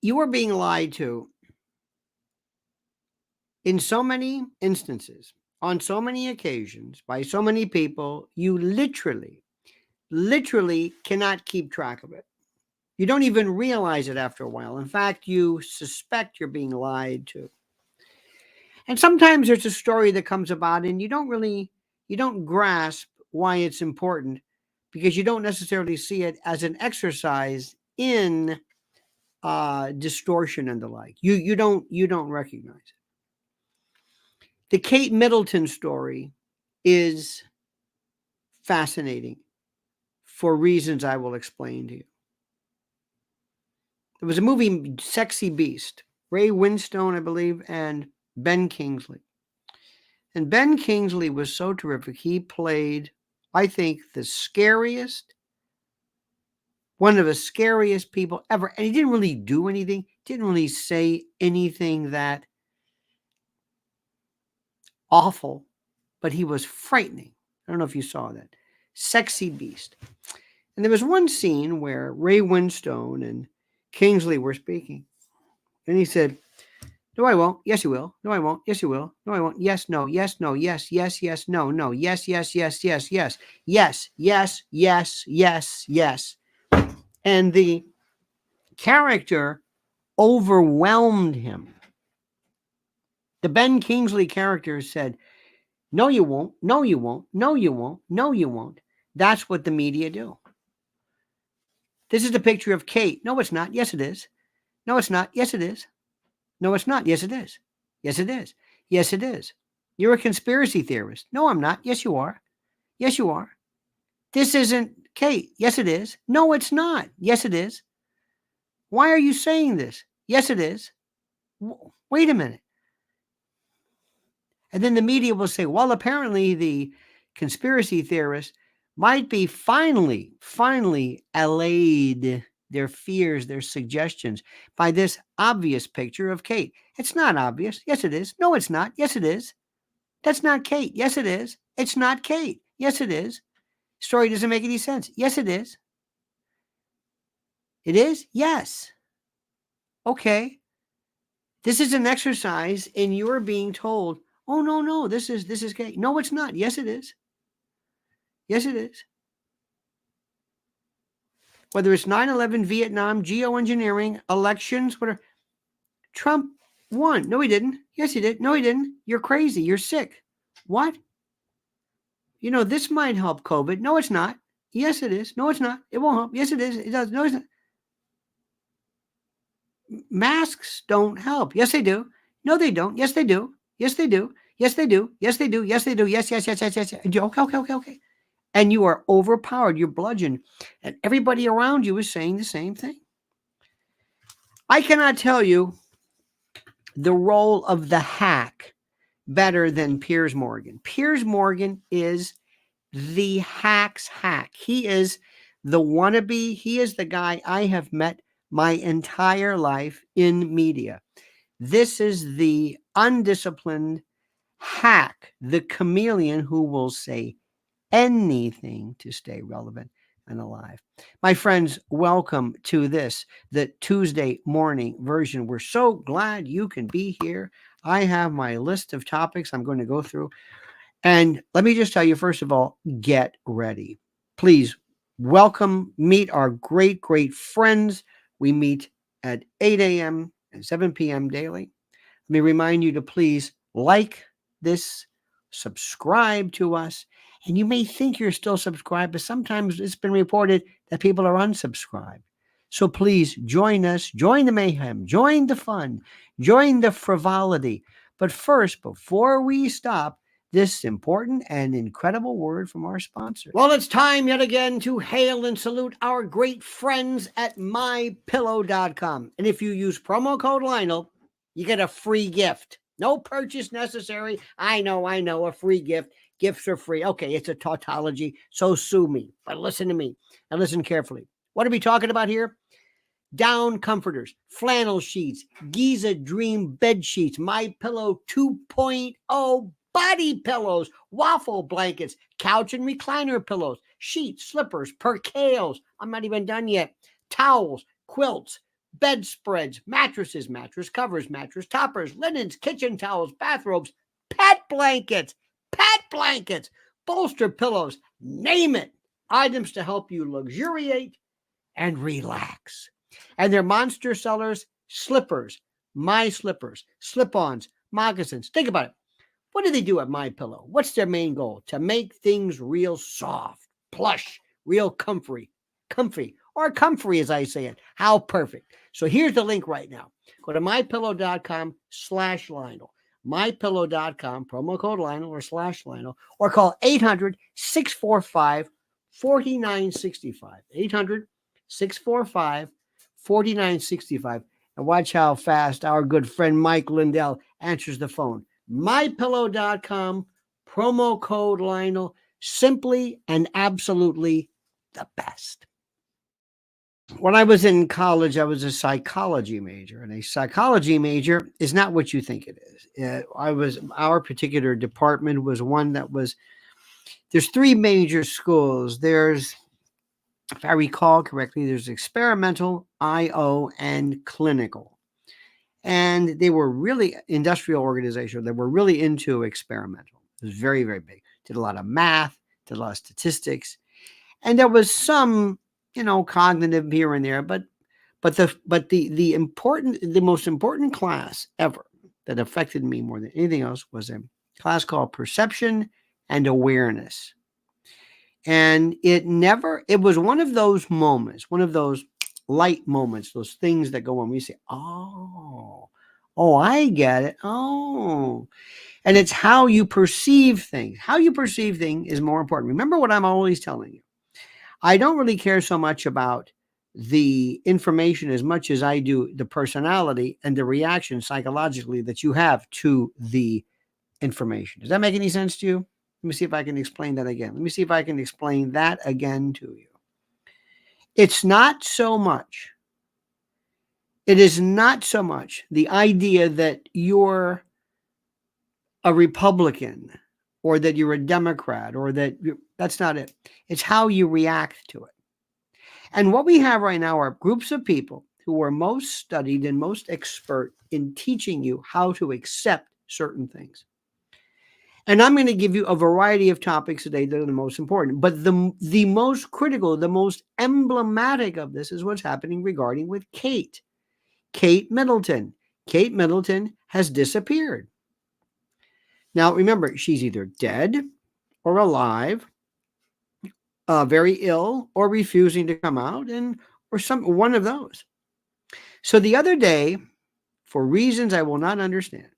You are being lied to in so many instances, on so many occasions, by so many people, you literally cannot keep track of it. You don't even realize it after a while. In fact, you suspect you're being lied to. And sometimes there's a story that comes about and you don't grasp why it's important because you don't necessarily see it as an exercise in distortion and the like. You don't recognize it. The Kate Middleton story is fascinating for reasons I will explain to you. There was a movie, Sexy Beast, Ray Winstone, I believe, and Ben Kingsley. And Ben Kingsley was so terrific. He played, I think, one of the scariest people ever. And he didn't really do anything, didn't really say anything that awful, but he was frightening. I don't know if you saw that. Sexy Beast. And there was one scene where Ray Winstone and Kingsley were speaking. And he said, no, I won't. Yes, you will. No, I won't. Yes, you will. No, I won't. Yes, no, yes, no, yes, yes, yes, no, no, yes, yes, yes, yes, yes, yes, yes, yes, yes, yes. And the character overwhelmed him. The Ben Kingsley character said, no, you won't. No, you won't. No, you won't. No, you won't. That's what the media do. This is the picture of Kate. No, it's not. Yes, it is. No, it's not. Yes, it is. No, it's not. Yes, it is. Yes, it is. Yes, it is. You're a conspiracy theorist. No, I'm not. Yes, you are. Yes, you are. This isn't Kate. Yes, it is. No, it's not. Yes, it is. Why are you saying this? Yes, it is. Wait a minute. And then the media will say, well, apparently the conspiracy theorists might be finally allayed their fears, their suggestions by this obvious picture of Kate. It's not obvious. Yes, it is. No, it's not. Yes, it is. That's not Kate. Yes, it is. It's not Kate. Yes, it is. Story doesn't make any sense. Yes, it is. It is? Yes. Okay. This is an exercise in your being told, oh, no, this is Kate. No, it's not. Yes, it is. Yes, it is. Whether it's 9/11, Vietnam, geoengineering, elections, whatever. Trump won. No, he didn't. Yes, he did. No, he didn't. You're crazy. You're sick. What? You know, this might help COVID. No, it's not. Yes, it is. No, it's not. It won't help. Yes, it is. It does. No, it's not. Masks don't help. Yes, they do. No, they don't. Yes, they do. Yes, they do. Yes, they do. Yes, they do. Yes, they do. Yes, yes, yes, yes, yes. Okay. And you are overpowered. You're bludgeoned. And everybody around you is saying the same thing. I cannot tell you the role of the hack better than Piers Morgan. Piers Morgan is the hack's hack. He is the wannabe. He is the guy I have met my entire life in media. This is the undisciplined hack, the chameleon who will say anything to stay relevant and alive. My friends, welcome to this, the Tuesday morning version. We're so glad you can be here. I have my list of topics I'm going to go through. And let me just tell you, first of all, get ready. Please meet our great, great friends. We meet at 8 a.m. and 7 p.m. daily. Let me remind you to please like this, subscribe to us. And you may think you're still subscribed, but sometimes it's been reported that people are unsubscribed. So please join us, join the mayhem, join the fun, join the frivolity. But first, before we stop, this important and incredible word from our sponsor. Well, it's time yet again to hail and salute our great friends at mypillow.com. And if you use promo code Lionel, you get a free gift. No purchase necessary. I know, a free gift. Gifts are free. Okay, it's a tautology, so sue me. But listen to me and listen carefully. What are we talking about here? Down comforters, flannel sheets, Giza Dream bed sheets, My Pillow 2.0 body pillows, waffle blankets, couch and recliner pillows, sheets, slippers, percales. I'm not even done yet. Towels, quilts, bedspreads, mattresses, mattress covers, mattress toppers, linens, kitchen towels, bathrobes, pet blankets, bolster pillows, name it. Items to help you luxuriate and relax. And they're monster sellers, slippers, my slippers, slip-ons, moccasins. Think about it. What do they do at My Pillow? What's their main goal? To make things real soft, plush, real comfy, or comfy as I say it. How perfect. So here's the link right now. Go to mypillow.com/Lionel. mypillow.com, promo code Lionel or /Lionel, or call 800-645-4965. 800-645-4965. And watch how fast our good friend Mike Lindell answers the phone. mypillow.com, promo code Lionel, simply and absolutely the best. When I was in college, I was a psychology major, and a psychology major is not what you think it is. Our particular department was one that was, there's three major schools. There's, if I recall correctly, there's experimental, IO, and clinical. And they were really industrial organizations. They were really into experimental. It was very, very big. Did a lot of math, did a lot of statistics. And there was some, cognitive here and there, but the most important class ever that affected me more than anything else was a class called Perception and Awareness. And it was one of those moments, one of those light moments, those things that go on. We say, oh, I get it. Oh, and it's how you perceive things. How you perceive things is more important. Remember what I'm always telling you. I don't really care so much about the information as much as I do the personality and the reaction psychologically that you have to the information. Does that make any sense to you? Let me see if I can explain that again. Let me see if I can explain that again to you. It is not so much the idea that you're a Republican or that you're a Democrat or that's not it. It's how you react to it. And what we have right now are groups of people who are most studied and most expert in teaching you how to accept certain things. And I'm going to give you a variety of topics today that are the most important. But the most critical, the most emblematic of this is what's happening regarding with Kate Middleton. Kate Middleton has disappeared. Now, remember, she's either dead or alive, very ill, or refusing to come out, or one of those. So the other day, for reasons I will not understand,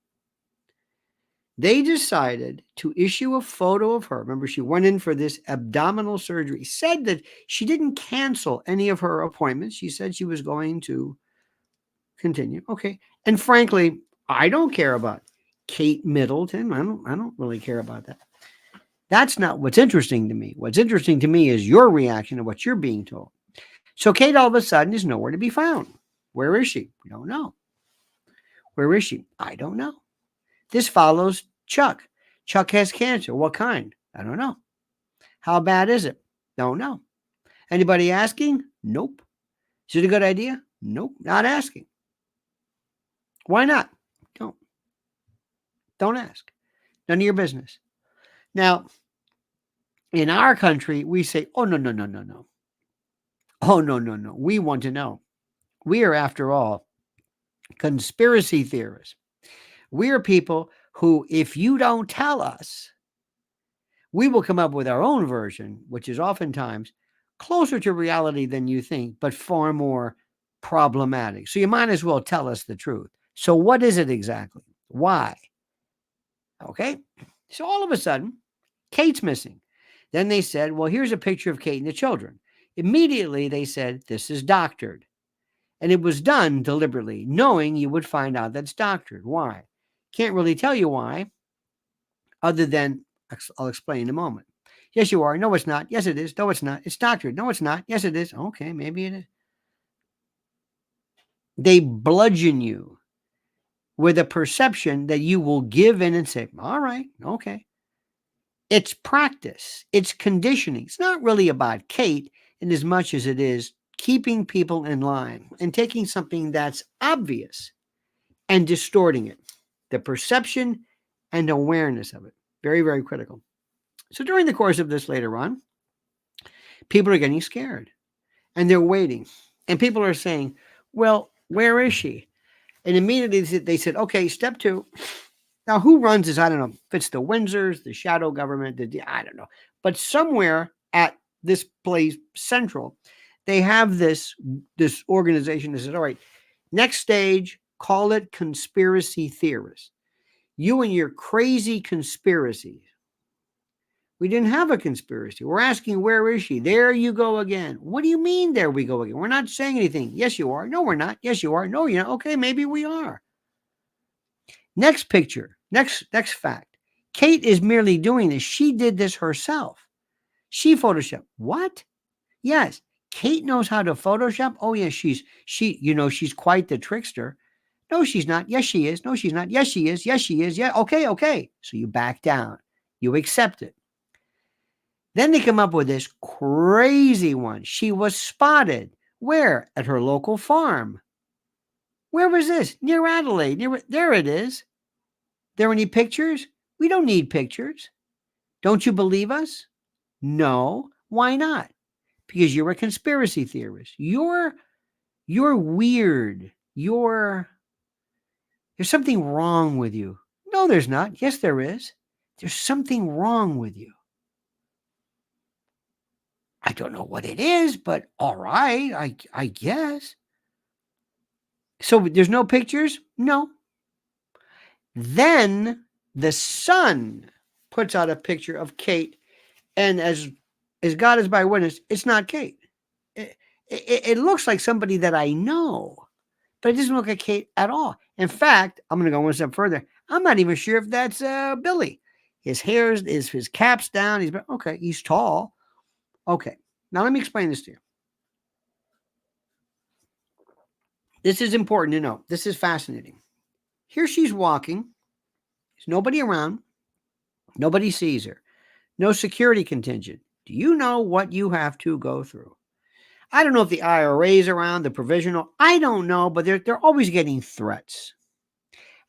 they decided to issue a photo of her. Remember, she went in for this abdominal surgery, said that she didn't cancel any of her appointments. She said she was going to continue. Okay. And frankly, I don't care about Kate Middleton. I don't really care about that. That's not what's interesting to me. What's interesting to me is your reaction to what you're being told. So Kate all of a sudden is nowhere to be found. Where is she? We don't know. Where is she? I don't know. This follows Chuck. Chuck has cancer. What kind? I don't know. How bad is it? Don't know. Anybody asking? Nope. Is it a good idea? Nope. Not asking. Why not? Don't ask. None of your business. Now, in our country, we say, oh, no. Oh, no. We want to know. We are, after all, conspiracy theorists. We are people who, if you don't tell us, we will come up with our own version, which is oftentimes closer to reality than you think, but far more problematic. So you might as well tell us the truth. So what is it exactly? Why? Okay. So all of a sudden, Kate's missing. Then they said, well, here's a picture of Kate and the children. Immediately they said, this is doctored. And it was done deliberately, knowing you would find out that's doctored. Why? Can't really tell you why, other than I'll explain in a moment. Yes, you are. No, it's not. Yes, it is. No, it's not. It's doctored. No, it's not. Yes, it is. Okay, maybe it is. They bludgeon you with a perception that you will give in and say, all right, okay. It's practice. It's conditioning. It's not really about Kate in as much as it is keeping people in line and taking something that's obvious and distorting it. The perception and awareness of it. Very, very critical. So during the course of this later on, people are getting scared and they're waiting. And people are saying, well, where is she? And immediately they said, okay, step 2. Now, who runs this? I don't know. If it's the Windsors, the shadow government, I don't know. But somewhere at this place, Central, they have this organization that says, all right, next stage, call it conspiracy theorists. You and your crazy conspiracies. We didn't have a conspiracy. We're asking, where is she? There you go again. What do you mean, there we go again? We're not saying anything. Yes, you are. No, we're not. Yes, you are. No, you're not. Okay, maybe we are. Next picture. Next fact. Kate is merely doing this. She did this herself. She photoshopped. What? Yes. Kate knows how to Photoshop. Oh, yes, she's quite the trickster. No, she's not. Yes, she is. No, she's not. Yes, she is. Yes, she is. Yeah. Okay. So you back down. You accept it. Then they come up with this crazy one. She was spotted. Where? At her local farm. Where was this? Near Adelaide. There it is. There any pictures? We don't need pictures. Don't you believe us? No. Why not? Because you're a conspiracy theorist. You're weird. There's something wrong with you. No, there's not. Yes, there is. There's something wrong with you. I don't know what it is, but all right, I guess. So there's no pictures? No. Then the Sun puts out a picture of Kate, and as God is my witness, it's not Kate. It looks like somebody that I know, but it doesn't look like Kate at all. In fact, I'm going to go one step further. I'm not even sure if that's Billy. His hair is his cap's down. He's tall. Okay, now let me explain this to you. This is important to know. This is fascinating. Here she's walking. There's nobody around. Nobody sees her. No security contingent. Do you know what you have to go through? I don't know if the IRA's around, the provisional. I don't know, but they're always getting threats.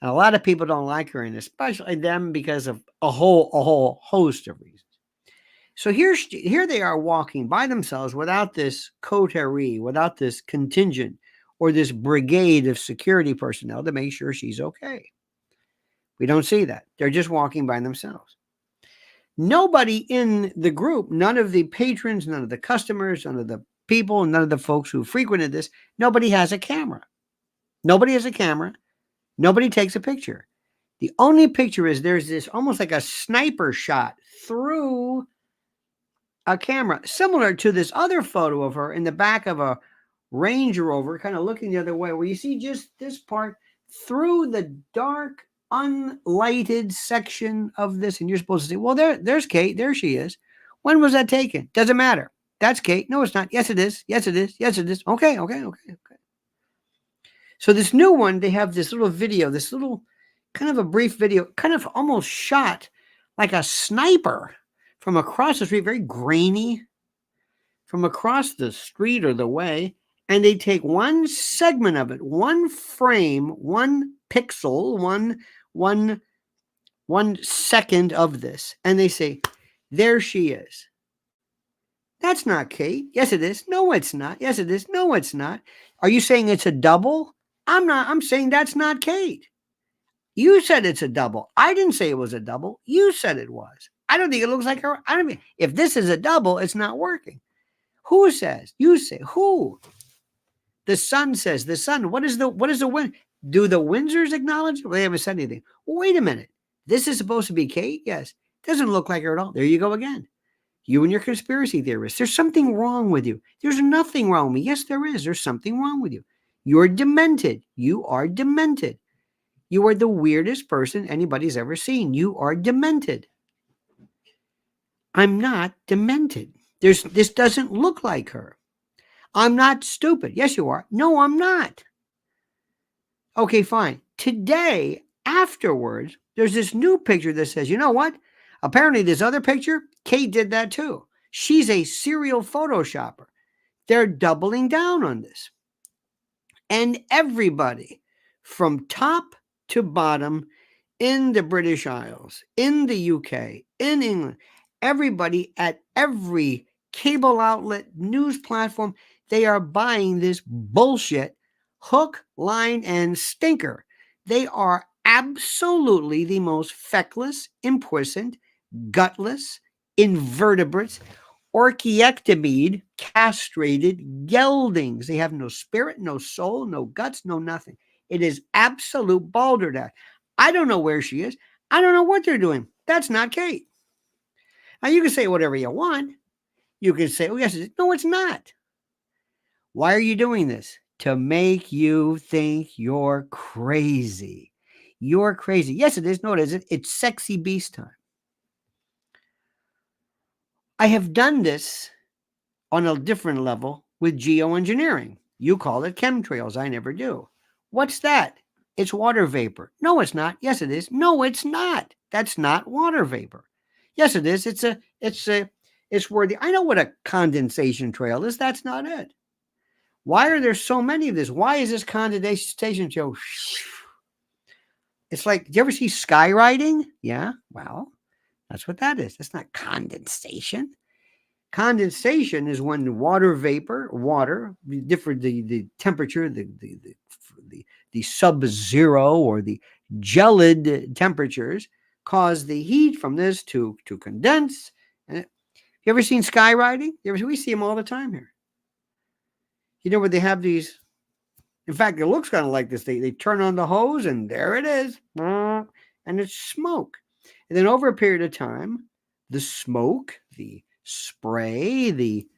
And a lot of people don't like her, and especially them because of a whole host of reasons. So here they are walking by themselves without this coterie, without this contingent or this brigade of security personnel to make sure she's okay. We don't see that. They're just walking by themselves. Nobody in the group, none of the patrons, none of the customers, none of the people, none of the folks who frequented this, nobody has a camera. Nobody has a camera. Nobody takes a picture. The only picture is there's this almost like a sniper shot through a camera, similar to this other photo of her in the back of a Range Rover, kind of looking the other way, where you see just this part through the dark, unlighted section of this, and you're supposed to say, well, there's Kate. There she is. When was that taken? Doesn't matter. That's Kate. No, it's not. Yes, it is. Yes, it is. Yes, it is. Okay. So this new one, they have this little video, this little kind of a brief video, kind of almost shot like a sniper from across the street, very grainy, from across the street or the way, and they take one segment of it, one frame, one pixel, one second of this, and they say, there she is. That's not Kate. Yes, it is. No, it's not. Yes, it is. No, it's not. Are you saying it's a double? I'm not. I'm saying that's not Kate. You said it's a double. I didn't say it was a double. You said it was. I don't think it looks like her. I don't mean, if this is a double, it's not working. Who says? You say. Who? The Sun says. The Sun. What is the win? Do the Windsors acknowledge? Well, they haven't said anything. Well, wait a minute. This is supposed to be Kate? Yes. Doesn't look like her at all. There you go again. You and your conspiracy theorists. There's something wrong with you. There's nothing wrong with me. Yes, there is. There's something wrong with you. You're demented. You are demented. You are the weirdest person anybody's ever seen. You are demented. I'm not demented. This doesn't look like her. I'm not stupid. Yes, you are. No, I'm not. Okay, fine. Today, afterwards, there's this new picture that says, you know what? Apparently, this other picture, Kate did that too. She's a serial photoshopper. They're doubling down on this. And everybody from top to bottom in the British Isles, in the UK, in England, everybody at every cable outlet, news platform, they are buying this bullshit hook, line, and stinker. They are absolutely the most feckless, imprisoned, gutless, invertebrates, orchiectomied, castrated geldings. They have no spirit, no soul, no guts, no nothing. It is absolute balderdash. I don't know where she is. I don't know what they're doing. That's not Kate. Now, you can say whatever you want. You can say, oh, yes, it is. No, it's not. Why are you doing this? To make you think you're crazy. You're crazy. Yes, it is. No, it isn't. It's sexy beast time. I have done this on a different level with geoengineering. You call it chemtrails. I never do. What's that? It's water vapor. No, it's not. Yes, it is. No, it's not. That's not water vapor. Yes, it is. It's where I know what a condensation trail is. That's not it. Why are there so many of this? Why is this condensation trail? It's like, do you ever see skywriting? Yeah. Well, that's what that is. That's not condensation. Condensation is when the water, the temperature, the sub-zero or the gelid temperatures cause the heat from this to condense. And you ever seen skywriting? We see them all the time here. You know where they have these? In fact, it looks kind of like this. They turn on the hose and there it is, and it's smoke. And then over a period of time, the smoke, the spray, the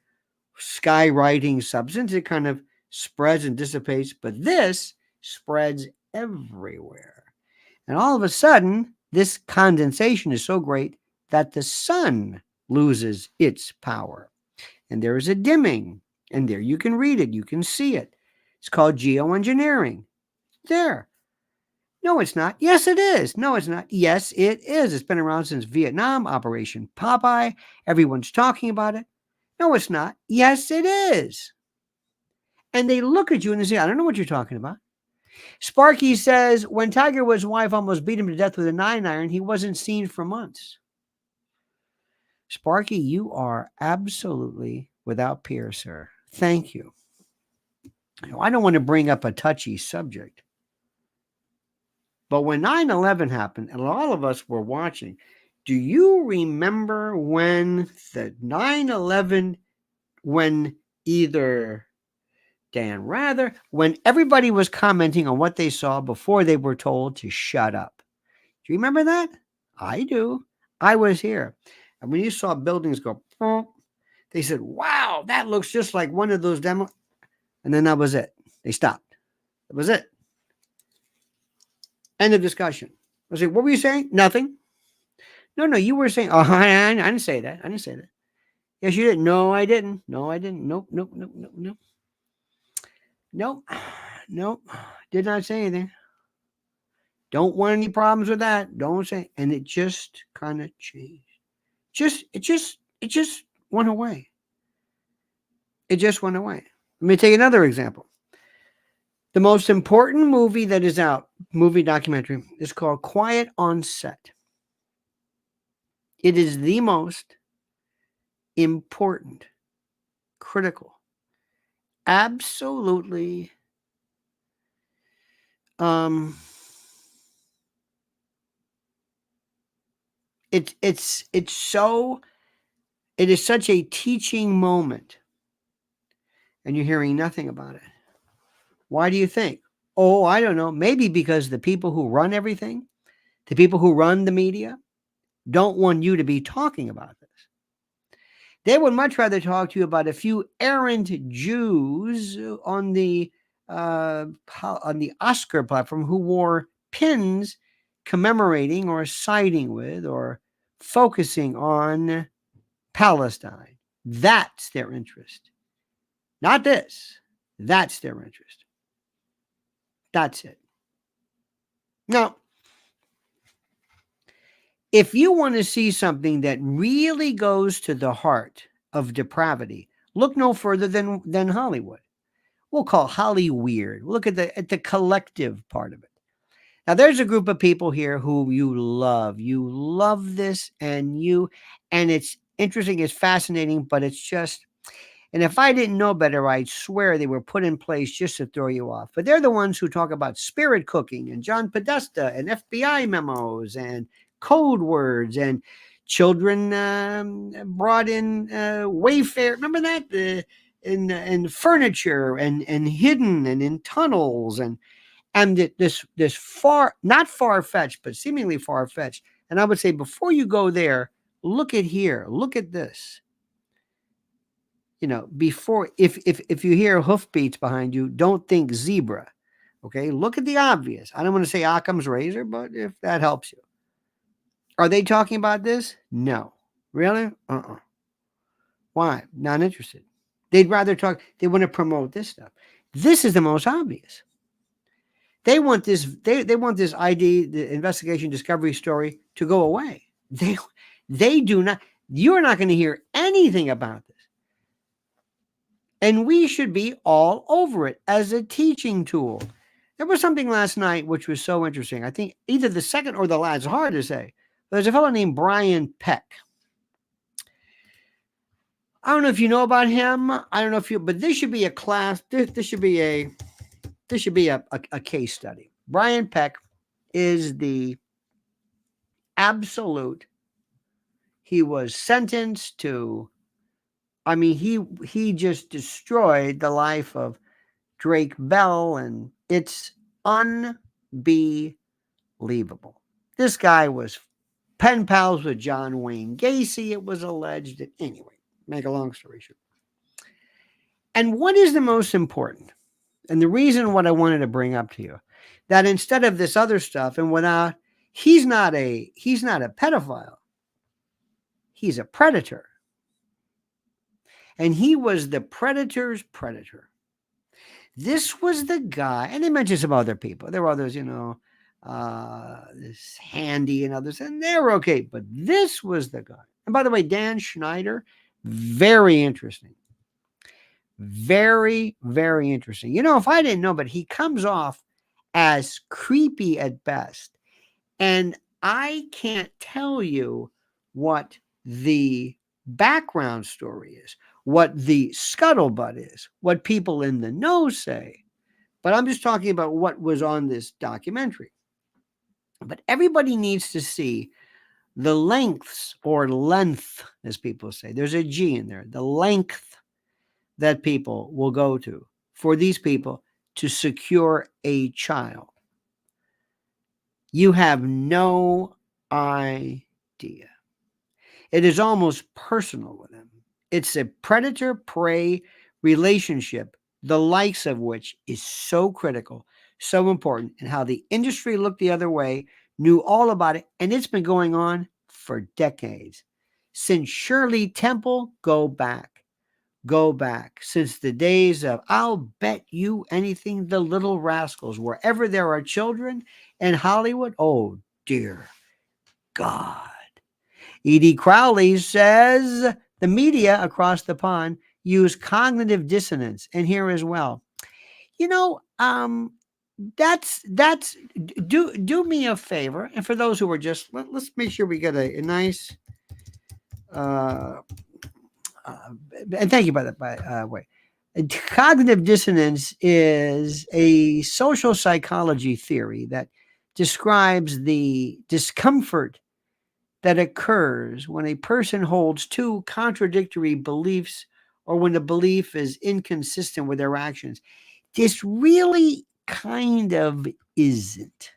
skywriting substance, it kind of spreads and dissipates, but this spreads everywhere. And all of a sudden, this condensation is so great that the sun loses its power. And there is a dimming, and there you can read it, you can see it. It's called geoengineering. There. No, it's not. Yes, it is. No, it's not. Yes, it is. It's been around since Vietnam, Operation Popeye. Everyone's talking about it. No, it's not. Yes, it is. And they look at you and they say, I don't know what you're talking about. Sparky says, when Tiger Woods' wife almost beat him to death with a 9-iron, he wasn't seen for months. Sparky, you are absolutely without peer, sir. Thank you. I don't want to bring up a touchy subject. But when 9/11 happened, and all of us were watching, do you remember when the 9/11, when either Dan Rather, when everybody was commenting on what they saw before they were told to shut up? Do you remember that? I do. I was here. And when you saw buildings go, they said, wow, that looks just like one of those demo. And then that was it. They stopped. That was it. End of discussion. I was like, what were you saying? Nothing. No, you were saying, oh, I didn't say that. I didn't say that. Yes, you did. No, I didn't. No, I didn't. Nope. Did not say anything. Don't want any problems with that. Don't say. And it just kind of changed. It just went away. It just went away. Let me take another example. The most important movie that is out, movie documentary, is called Quiet on Set. It is the most important, critical, absolutely it is such a teaching moment, and you're hearing nothing about it. Why do you think? Oh, I don't know. Maybe because the people who run everything, the people who run the media, don't want you to be talking about this. They would much rather talk to you about a few errant Jews on the Oscar platform who wore pins commemorating or siding with or focusing on Palestine. That's their interest. Not this. That's their interest. That's it. Now, if you want to see something that really goes to the heart of depravity, Look no further than Hollywood. We'll call Holly weird. Look at the collective part of it. Now, there's a group of people here who you love. You love this, and it's interesting, it's fascinating, but it's just, and if I didn't know better, I'd swear they were put in place just to throw you off. But they're the ones who talk about spirit cooking and John Podesta and FBI memos and code words and children brought in Wayfair. Remember that? In furniture and hidden and in tunnels and this far, not far-fetched, but seemingly far-fetched. And I would say before you go there, look at here, look at this. Before, if you hear hoofbeats behind you, don't think zebra. Okay, look at the obvious. I don't want to say Occam's razor, but if that helps you. Are they talking about this? No. Really? Why? Not interested. They'd rather talk, they want to promote this stuff. This is the most obvious. They want this, they want this ID, the investigation discovery story, to go away. They do not, you're not going to hear anything about this. And we should be all over it as a teaching tool. There was something last night which was so interesting. I think either the second or the last, it's hard to say. There's a fellow named Brian Peck. I don't know if you know about him. I don't know if you, but this should be a class. This should be a case study. Brian Peck is the absolute. He was sentenced to, I mean, he just destroyed the life of Drake Bell, and it's unbelievable. This guy was pen pals with John Wayne Gacy, it was alleged. Anyway, make a long story short. And what is the most important? And the reason what I wanted to bring up to you, that instead of this other stuff, and without, he's not a pedophile. He's a predator. And he was the predator's predator. This was the guy, and they mentioned some other people. There were others, this Handy and others, and they're okay. But this was the guy. And by the way, Dan Schneider, very interesting. Very, very interesting. If I didn't know, but he comes off as creepy at best. And I can't tell you what the background story is, what the scuttlebutt is, what people in the know say. But I'm just talking about what was on this documentary. But everybody needs to see the lengths, or length, as people say. There's a G in there. The length that people will go to for these people to secure a child. You have no idea. It is almost personal with them. It's a predator-prey relationship, the likes of which is so critical, so important, and how the industry looked the other way, knew all about it, and it's been going on for decades. Since Shirley Temple, go back. Since the days of, I'll bet you anything, the Little Rascals, wherever there are children in Hollywood, oh dear God. Edie Crowley says the media across the pond use cognitive dissonance, and here as well. That's do me a favor, and for those who are just, let's make sure we get a nice and thank you by the way. Cognitive dissonance is a social psychology theory that describes the discomfort that occurs when a person holds two contradictory beliefs, or when the belief is inconsistent with their actions. This really kind of isn't.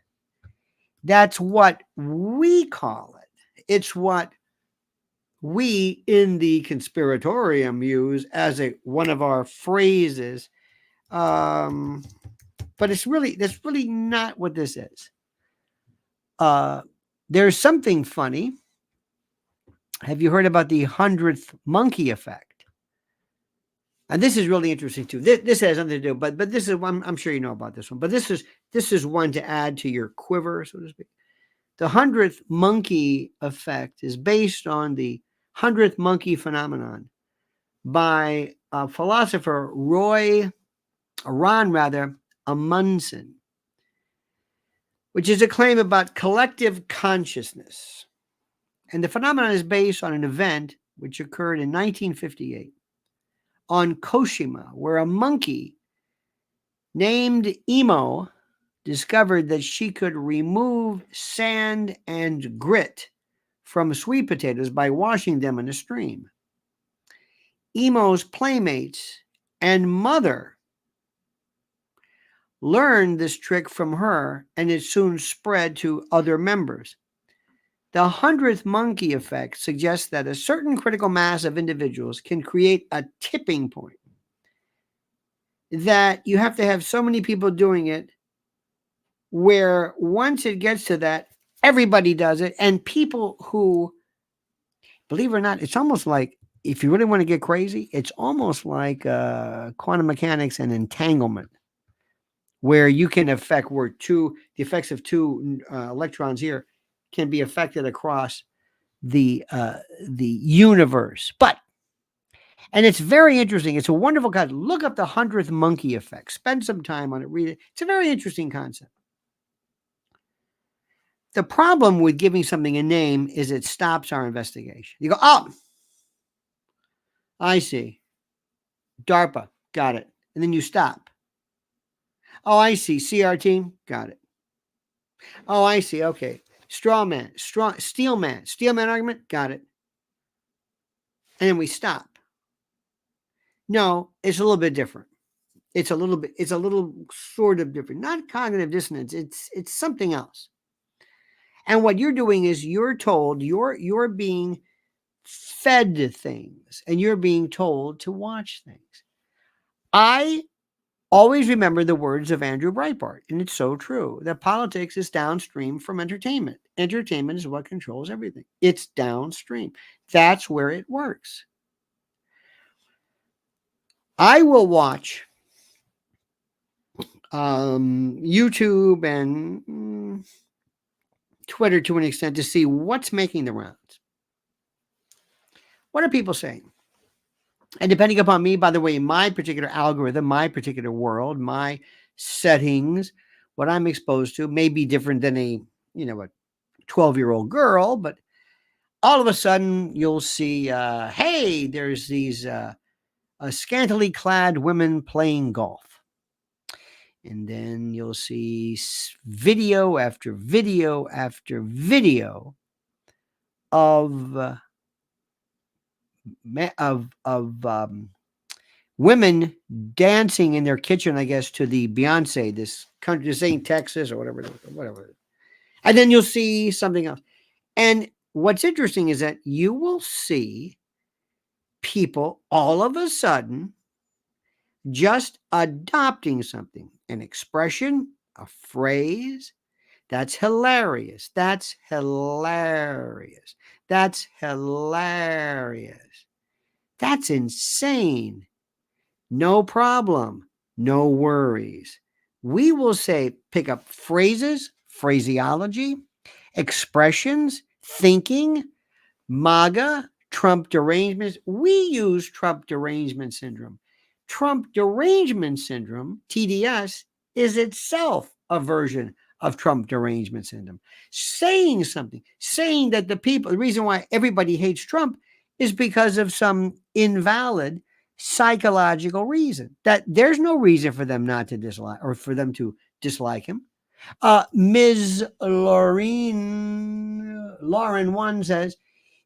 That's what we call it. It's what we in the conspiratorium use as one of our phrases. But that's really not what this is. There's something funny. Have you heard about the 100th monkey effect? And this is really interesting too. This has nothing to do, but this is one, I'm sure you know about this one. But this is one to add to your quiver, so to speak. The 100th monkey effect is based on the 100th monkey phenomenon. by philosopher Ron Amundsen, which is a claim about collective consciousness. And the phenomenon is based on an event which occurred in 1958 on Koshima, where a monkey named Emo discovered that she could remove sand and grit from sweet potatoes by washing them in a stream. Emo's playmates and mother learned this trick from her, and it soon spread to other members. The 100th monkey effect suggests that a certain critical mass of individuals can create a tipping point, that you have to have so many people doing it where once it gets to that, everybody does it. And people who, believe it or not, it's almost like, if you really want to get crazy, it's almost like quantum mechanics and entanglement, where you can affect where the effects of two electrons here can be affected across the universe. And it's very interesting. It's a wonderful concept. Look up the 100th monkey effect. Spend some time on it. Read it. It's a very interesting concept. The problem with giving something a name is it stops our investigation. You go, oh, I see. DARPA, got it. And then you stop. Oh, I see. CRT, got it. Oh, I see. Okay. Steelman argument, got it. And then we stop. No, it's a little bit different. It's a little sort of different. Not cognitive dissonance. It's something else. And what you're doing is you're told you're being fed things, and you're being told to watch things. I always remember the words of Andrew Breitbart, and it's so true, that politics is downstream from entertainment. Entertainment is what controls everything. It's downstream. That's where it works. I will watch YouTube and Twitter to an extent to see what's making the rounds. What are people saying? And depending upon me, by the way, my particular algorithm, my particular world, my settings, what I'm exposed to may be different than a 12-year-old girl, but all of a sudden you'll see, hey, there's these scantily clad women playing golf. And then you'll see video after video after video of women dancing in their kitchen, I guess, to the Beyonce, this country, St. Texas or whatever. And then you'll see something else. And what's interesting is that you will see people all of a sudden just adopting something, an expression, a phrase. That's hilarious. That's hilarious. That's hilarious. That's insane. No problem. No worries. We will say, pick up phrases, phraseology, expressions, thinking, MAGA, Trump derangement. We use Trump derangement syndrome. Trump derangement syndrome, TDS, is itself a version of Trump derangement syndrome. Saying something, saying that the reason why everybody hates Trump is because of some invalid psychological reason, that there's no reason for them not to dislike, or for them to dislike him. Ms. Lauren 1 says,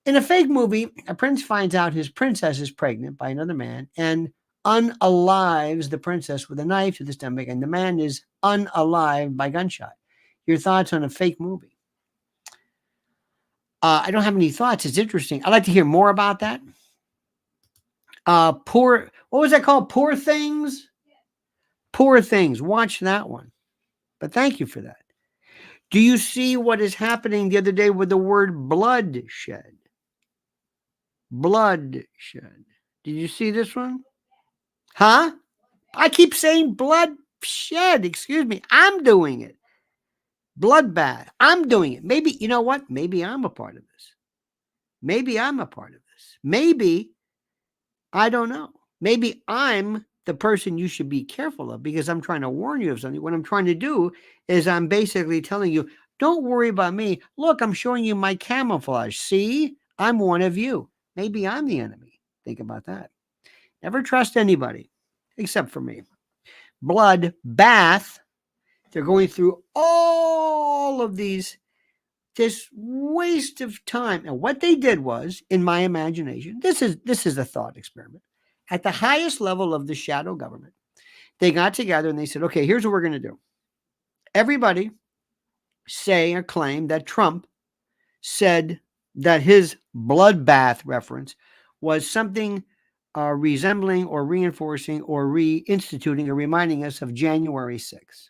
in a fake movie, a prince finds out his princess is pregnant by another man and unalives the princess with a knife to the stomach, and the man is unalived by gunshot. Your thoughts on a fake movie? I don't have any thoughts. It's interesting. I'd like to hear more about that. What was that called? Poor Things? Poor Things. Watch that one. But thank you for that. Do you see what is happening the other day with the word bloodshed? Bloodshed. Did you see this one? Huh? I keep saying bloodshed. Excuse me. I'm doing it. Bloodbath. I'm doing it. Maybe, you know what? Maybe I'm a part of this. Maybe I'm a part of this. Maybe I don't know. Maybe I'm the person you should be careful of because I'm trying to warn you of something. What I'm trying to do is I'm basically telling you, don't worry about me. Look, I'm showing you my camouflage. See, I'm one of you. Maybe I'm the enemy. Think about that. Never trust anybody except for me. Blood bath. They're going through all of these, this waste of time. And what they did was, in my imagination, this is a thought experiment. At the highest level of the shadow government, they got together and they said, okay, here's what we're going to do. Everybody say or claim that Trump said that his bloodbath reference was something resembling or reinforcing or reinstituting or reminding us of January 6th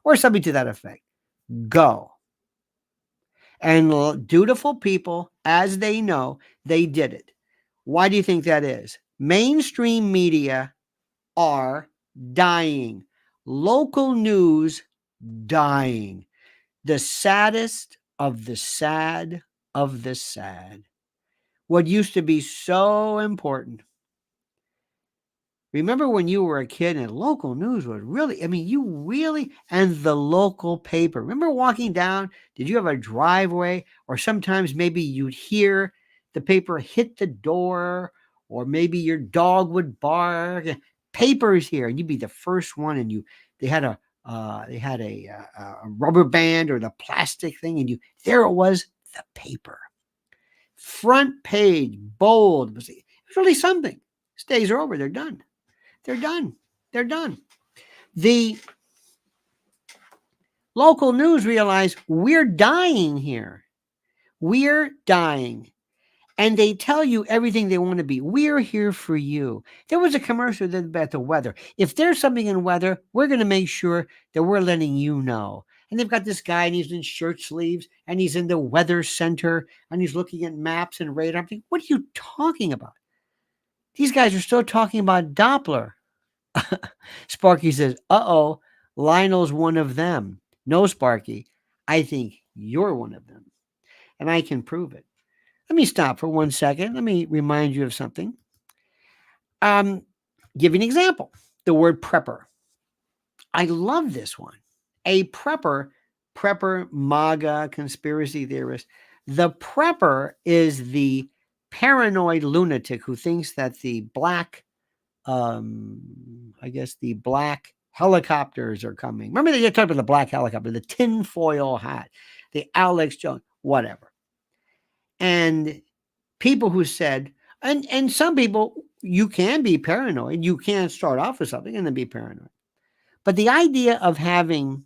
or something to that effect. Go. And dutiful people, as they know, they did it. Why do you think that is? Mainstream media are dying. Local news dying. The saddest of the sad of the sad. What used to be so important. Remember when you were a kid and local news was really, and the local paper. Remember walking down? Did you have a driveway? Or sometimes maybe you'd hear the paper hit the door, or maybe your dog would bark. Paper's here, and you'd be the first one, and they had a rubber band or the plastic thing, and there it was, the paper. Front page, bold. It was really something. These days are over. They're done. They're done. They're done. The local news realized we're dying here. We're dying. And they tell you everything they want to be. We're here for you. There was a commercial about the weather. If there's something in weather, we're going to make sure that we're letting you know. And they've got this guy, and he's in shirt sleeves, and he's in the weather center, and he's looking at maps and radar. I'm thinking, what are you talking about? These guys are still talking about Doppler. Sparky says, uh-oh, Lionel's one of them. No, Sparky, I think you're one of them. And I can prove it. Let me stop for 1 second. Let me remind you of something. Give you an example. The word prepper. I love this one. A prepper, MAGA, conspiracy theorist. The prepper is the paranoid lunatic who thinks that the black helicopters are coming. Remember they talked about the black helicopter, the tinfoil hat, the Alex Jones, whatever. And people who said, and some people, you can be paranoid. You can start off with something and then be paranoid. But the idea of having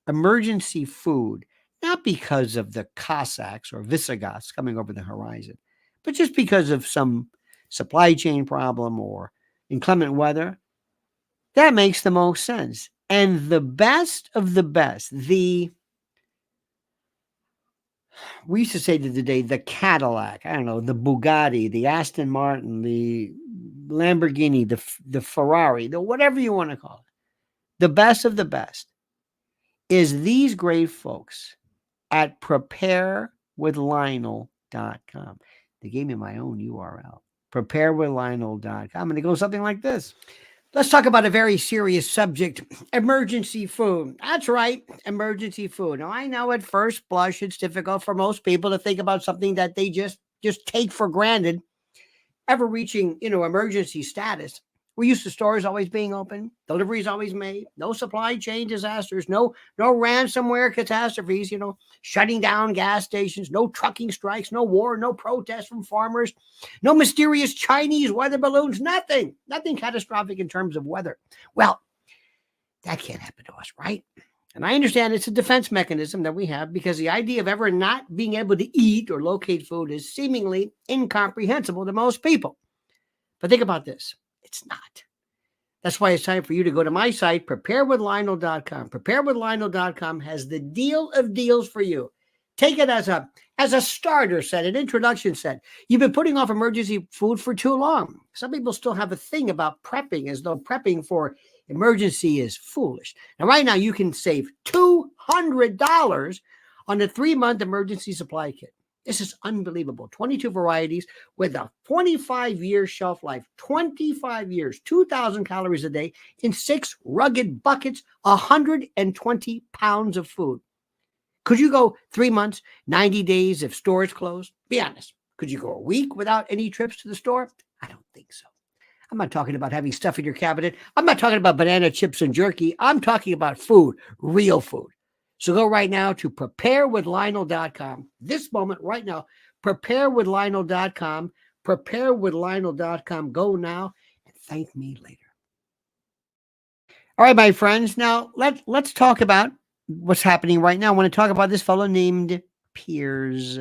emergency food, not because of the Cossacks or Visigoths coming over the horizon, but just because of some supply chain problem or inclement weather, that makes the most sense. And the best of the best, we used to say to the day, the Cadillac, I don't know, the Bugatti, the Aston Martin, the Lamborghini, the Ferrari, the whatever you want to call it. The best of the best is these great folks at preparedwithlionel.com. They gave me my own URL, preparedwithlionel.com, and it goes something like this. Let's talk about a very serious subject, emergency food. That's right, emergency food. Now, I know at first blush, it's difficult for most people to think about something that they just take for granted, ever reaching, emergency status. We're used to stores always being open, deliveries always made, no supply chain disasters, no ransomware catastrophes, shutting down gas stations, no trucking strikes, no war, no protests from farmers, no mysterious Chinese weather balloons, nothing catastrophic in terms of weather. Well, that can't happen to us, right? And I understand it's a defense mechanism that we have because the idea of ever not being able to eat or locate food is seemingly incomprehensible to most people. But think about this. It's not. That's why it's time for you to go to my site, preparedwithlionel.com. Preparedwithlionel.com has the deal of deals for you. Take it as a starter set, an introduction set. You've been putting off emergency food for too long. Some people still have a thing about prepping as though prepping for emergency is foolish. Now, right now, you can save $200 on a 3-month emergency supply kit. This is unbelievable. 22 varieties with a 25-year shelf life, 25 years, 2,000 calories a day in 6 rugged buckets, 120 pounds of food. Could you go 3 months, 90 days if stores closed? Be honest. Could you go a week without any trips to the store? I don't think so. I'm not talking about having stuff in your cabinet. I'm not talking about banana chips and jerky. I'm talking about food, real food. So go right now to preparewithlionel.com. This moment, right now, preparewithlionel.com, preparewithlionel.com. Go now and thank me later. All right, my friends. Now let's talk about what's happening right now. I want to talk about this fellow named Piers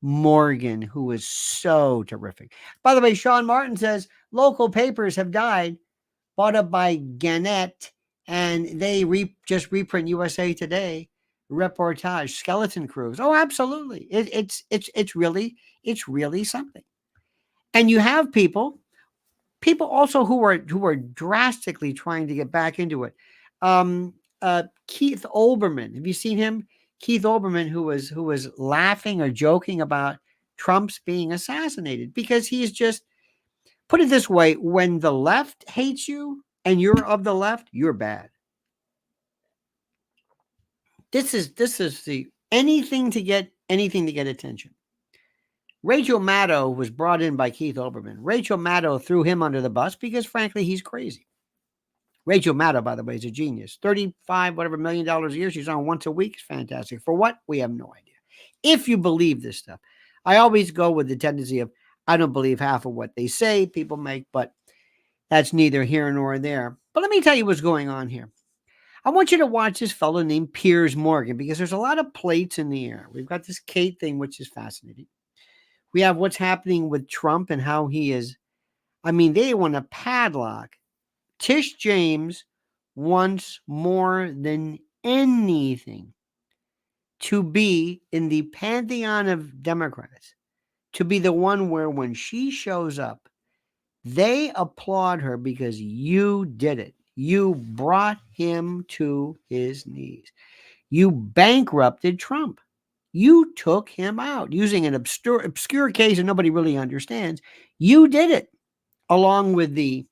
Morgan, who is so terrific. By the way, Sean Martin says local papers have died, bought up by Gannett, and they just reprint USA Today reportage, skeleton crews. Oh, absolutely. It's really something. And you have people also who are drastically trying to get back into it. Keith Olbermann, have you seen him? Keith Olbermann, who was laughing or joking about Trump's being assassinated, because he's just, put it this way, when the left hates you and you're of the left, you're bad. This is the anything to get attention. Rachel Maddow was brought in by Keith Olbermann. Rachel Maddow threw him under the bus because, frankly, he's crazy. Rachel Maddow, by the way, is a genius. $35 million a year. She's on once a week. It's fantastic. For what? We have no idea. If you believe this stuff, I always go with the tendency of, I don't believe half of what they say people make, but that's neither here nor there. But let me tell you what's going on here. I want you to watch this fellow named Piers Morgan, because there's a lot of plates in the air. We've got this Kate thing, which is fascinating. We have what's happening with Trump and how he is. I mean, they want to padlock Tish James wants more than anything to be in the pantheon of Democrats, to be the one where when she shows up, they applaud her because you did it. You brought him to his knees. You bankrupted Trump. You took him out using an obscure case that nobody really understands. You did it, along with the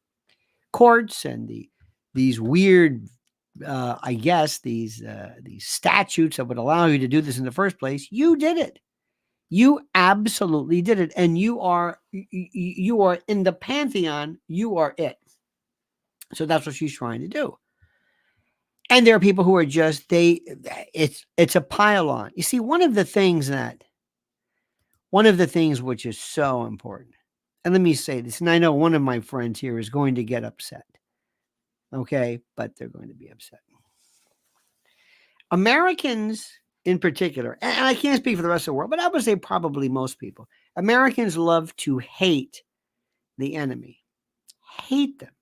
courts and these weird, these statutes that would allow you to do this in the first place. You did it. You absolutely did it, and you are in the pantheon. You are it. So that's what she's trying to do. And there are people who are just it's a pile on. You see, one of the things which is so important, and let me say this, and I know one of my friends here is going to get upset. Okay, but they're going to be upset. Americans in particular, and I can't speak for the rest of the world, but I would say probably most people, Americans love to hate the enemy. Hate them.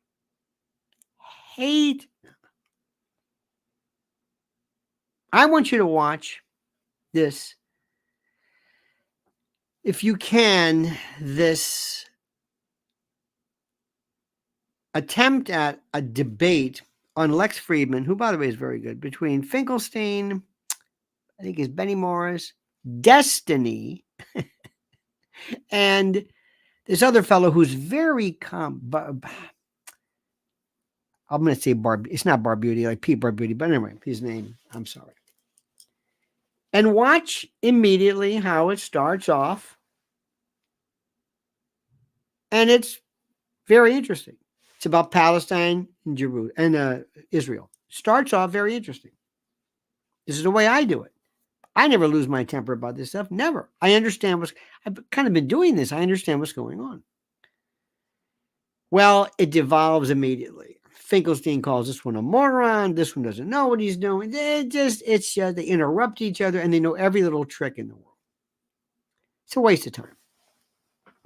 Hate them. I want you to watch this, if you can, this attempt at a debate on Lex Friedman, who, by the way, is very good, between Finkelstein, I think is Benny Morris, Destiny, and this other fellow who's very I'm going to say it's not Barbuti, like Pete Barbuti, but anyway, his name, I'm sorry. And watch immediately how it starts off. And it's very interesting. It's about Palestine and Israel. Starts off very interesting. This is the way I do it. I never lose my temper about this stuff. Never. I understand I've kind of been doing this. I understand what's going on. Well, it devolves immediately. Finkelstein calls this one a moron. This one doesn't know what he's doing. They interrupt each other, and they know every little trick in the world. It's a waste of time.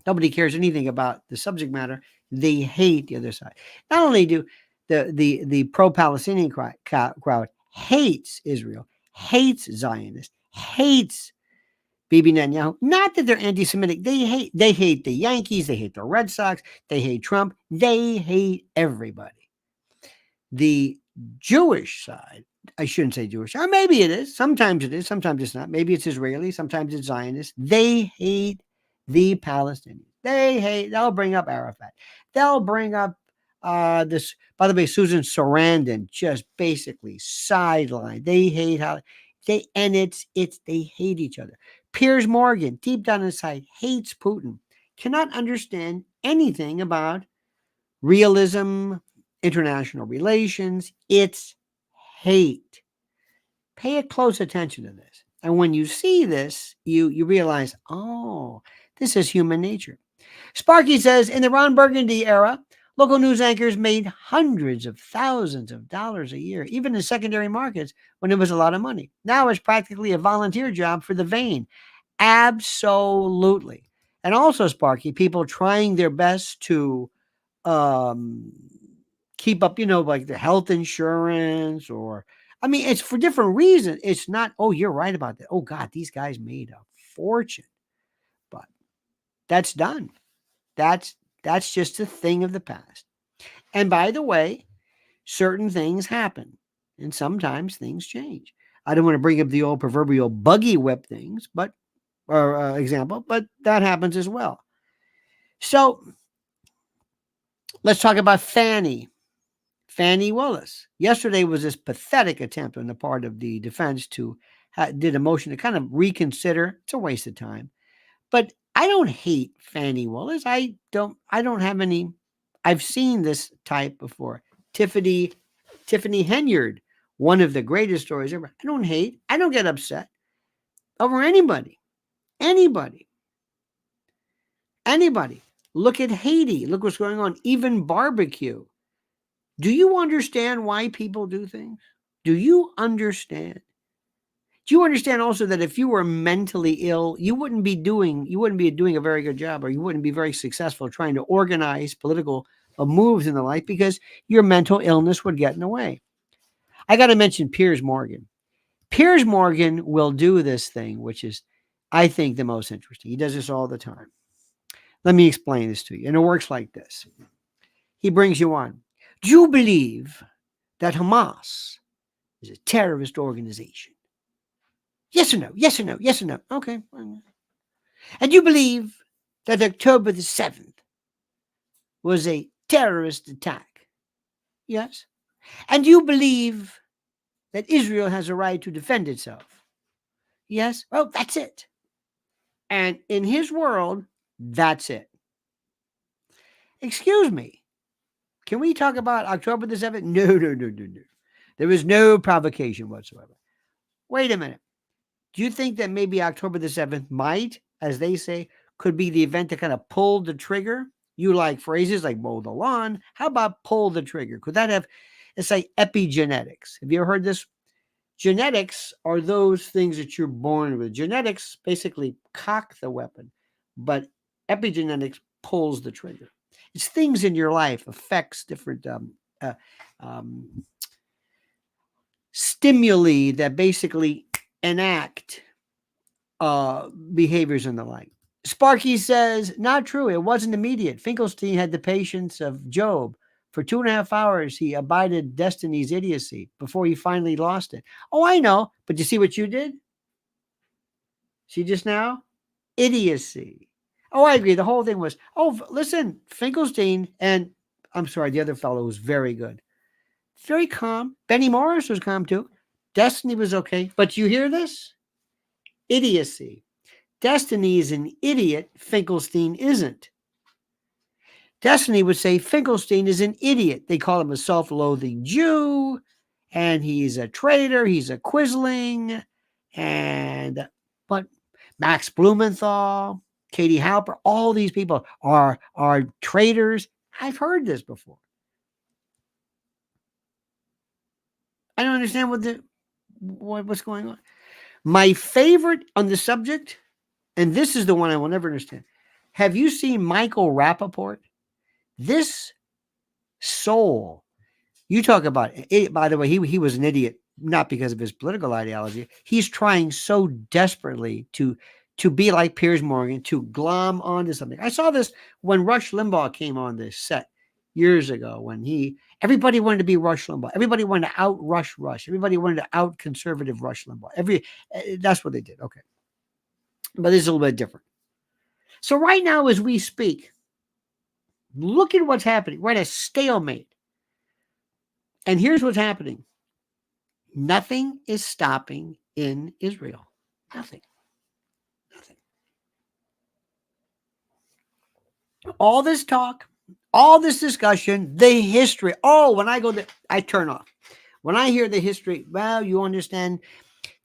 Nobody cares anything about the subject matter. They hate the other side. Not only do the pro-Palestinian crowd hates Israel, hates Zionists, hates Bibi Netanyahu. Not that they're anti-Semitic. They hate the Yankees. They hate the Red Sox. They hate Trump. They hate everybody. The Jewish side, I shouldn't say Jewish. Or maybe it is. Sometimes it is. Sometimes it's not. Maybe it's Israeli. Sometimes it's Zionist. They hate the Palestinians. They'll bring up Arafat. They'll bring up this. By the way, Susan Sarandon just basically sidelined. They hate how they hate each other. Piers Morgan, deep down inside, hates Putin. Cannot understand anything about realism, international relations. It's hate. Pay a close attention to this. And when you see this, you realize, oh, this is human nature. Sparky says, in the Ron Burgundy era, local news anchors made hundreds of thousands of dollars a year, even in secondary markets when it was a lot of money. Now it's practically a volunteer job for the vain. Absolutely. And also, Sparky, people trying their best to keep up, like the health insurance, or I mean, it's for different reasons. It's not, oh, you're right about that. Oh God, these guys made a fortune. But that's done. That's just a thing of the past. And by the way, certain things happen, and sometimes things change. I don't want to bring up the old proverbial buggy whip things, but example, but that happens as well. So let's talk about Fannie Willis. Yesterday was this pathetic attempt on the part of the defense to did a motion to kind of reconsider. It's a waste of time. But I don't hate Fannie Willis. I don't have any. I've seen this type before. Tiffany Henyard, one of the greatest stories ever. I don't hate. I don't get upset over anybody. Anybody. Look at Haiti. Look what's going on. Even barbecue. Do you understand why people do things? Do you understand? Do you understand also that if you were mentally ill, you wouldn't be doing a very good job, or you wouldn't be very successful trying to organize political moves in the life, because your mental illness would get in the way. I got to mention Piers Morgan. Piers Morgan will do this thing, which is, I think, the most interesting. He does this all the time. Let me explain this to you. And it works like this. He brings you on. Do you believe that Hamas is a terrorist organization? Yes or no? Yes or no? Yes or no? Okay. And you believe that October the 7th was a terrorist attack? Yes. And you believe that Israel has a right to defend itself? Yes. Well, that's it. And in his world, that's it. Excuse me. Can we talk about October the 7th? No. There was no provocation whatsoever. Wait a minute. Do you think that maybe October the 7th might, as they say, could be the event that kind of pulled the trigger? You like phrases like mow the lawn. How about pull the trigger? Could that have, it's like epigenetics. Have you ever heard this? Genetics are those things that you're born with. Genetics basically cock the weapon, but epigenetics pulls the trigger. It's things in your life, affects different stimuli that basically enact behaviors and the like. Sparky says, not true. It wasn't immediate. Finkelstein had the patience of Job. For 2.5 hours, he abided destiny's idiocy before he finally lost it. Oh, I know. But you see what you did? See just now? Idiocy. Oh, I agree. The whole thing was, oh, listen, Finkelstein, and I'm sorry, the other fellow was very good. Very calm. Benny Morris was calm too. Destiny was okay. But you hear this? Idiocy. Destiny is an idiot. Finkelstein isn't. Destiny would say Finkelstein is an idiot. They call him a self-loathing Jew, and he's a traitor. He's a quisling. But Max Blumenthal, Katie Halper, all these people are traitors. I've heard this before. I don't understand what's going on. My favorite on the subject, and this is the one I will never understand. Have you seen Michael Rappaport? This soul, you talk about it. By the way, he was an idiot, not because of his political ideology. He's trying so desperately to be like Piers Morgan, to glom onto something. I saw this when Rush Limbaugh came on this set. years ago when everybody wanted to be Rush Limbaugh. Everybody wanted to out Rush. Everybody wanted to out conservative Rush Limbaugh. That's what they did. Okay. But this is a little bit different. So right now, as we speak, look at what's happening. We're at a stalemate. And here's what's happening. Nothing is stopping in Israel. Nothing. All this talk, all this discussion, the history. Oh, when I go there, I turn off. When I hear the history, well, you understand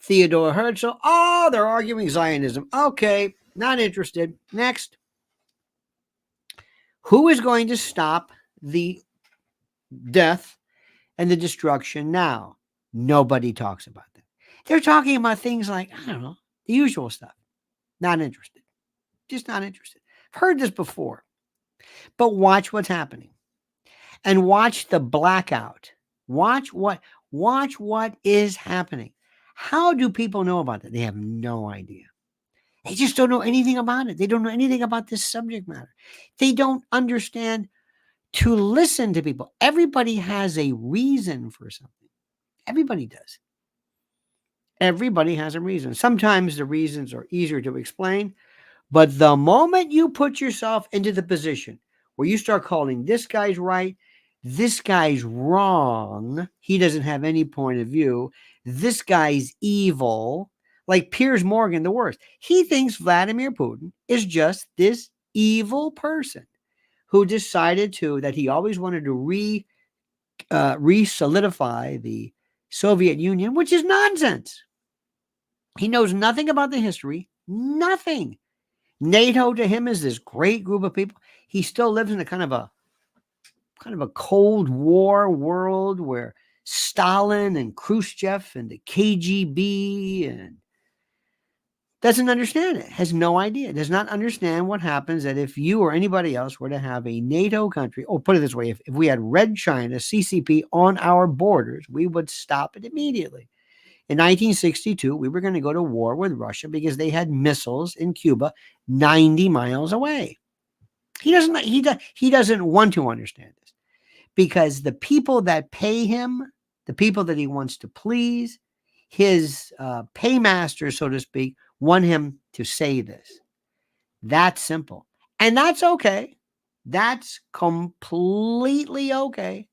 Theodore Herzl. Oh, they're arguing Zionism. Okay, not interested. Next. Who is going to stop the death and the destruction now? Nobody talks about that. They're talking about things like, I don't know, the usual stuff. Not interested. Just not interested. I've heard this before. But watch what's happening. And watch the blackout. Watch what is happening. How do people know about it? They have no idea. They just don't know anything about it. They don't know anything about this subject matter. They don't understand to listen to people. Everybody has a reason for something. Everybody does. Everybody has a reason. Sometimes the reasons are easier to explain, but the moment you put yourself into the position where you start calling this guy's right, this guy's wrong, he doesn't have any point of view, this guy's evil, like Piers Morgan, the worst. He thinks Vladimir Putin is just this evil person who decided that he always wanted to re-solidify the Soviet Union, which is nonsense. He knows nothing about the history, nothing. NATO to him is this great group of people. He still lives in a kind of a Cold War world where Stalin and Khrushchev and the KGB and doesn't understand it, has no idea, does not understand what happens that if you or anybody else were to have a NATO country, or put it this way, if we had Red China, CCP on our borders, we would stop it immediately. In 1962, we were going to go to war with Russia because they had missiles in Cuba 90 miles away. He doesn't want to understand this because the people that pay him, the people that he wants to please, his paymasters, so to speak, want him to say this. That's simple. And that's okay. That's completely okay.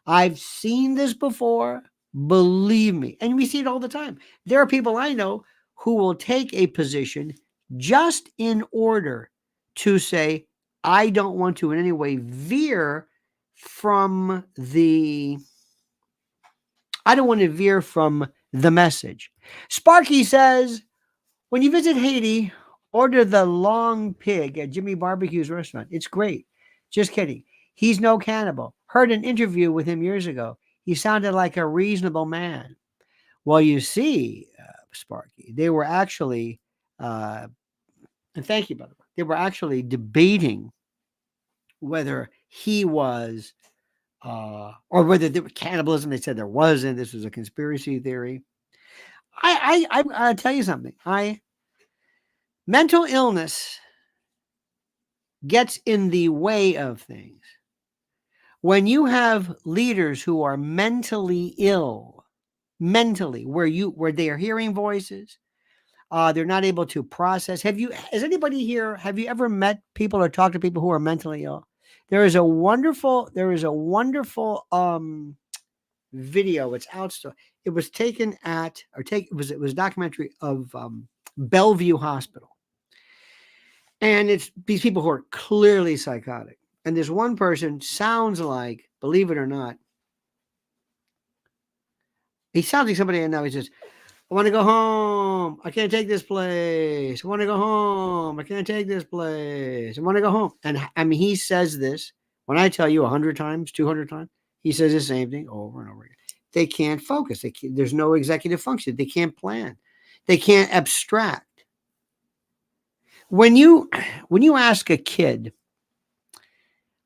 I've seen this before. Believe me. And we see it all the time. There are people I know who will take a position just in order to say, I don't want to in any way veer from the message. Sparky says, when you visit Haiti, order the long pig at Jimmy Barbecue's restaurant. It's great. Just kidding. He's no cannibal. Heard an interview with him years ago. He sounded like a reasonable man. Well, you see, Sparky, they were actually, and thank you, by the way, they were actually debating whether he was, or whether there was cannibalism. They said there wasn't. This was a conspiracy theory. I'll tell you something. Mental illness gets in the way of things. When you have leaders who are mentally ill, where they are hearing voices, they're not able to process. Have you ever met people or talked to people who are mentally ill? There is a wonderful video. It's out still. It was taken it was a documentary of Bellevue Hospital. And it's these people who are clearly psychotic. And this one person sounds like, believe it or not, he sounds like somebody I know. He says, I want to go home. I can't take this place. I want to go home. I can't take this place. I want to go home. And I mean, he says this, when I tell you 100 times, 200 times, he says the same thing over and over again. They can't focus. There's no executive function. They can't plan. They can't abstract. When you ask a kid,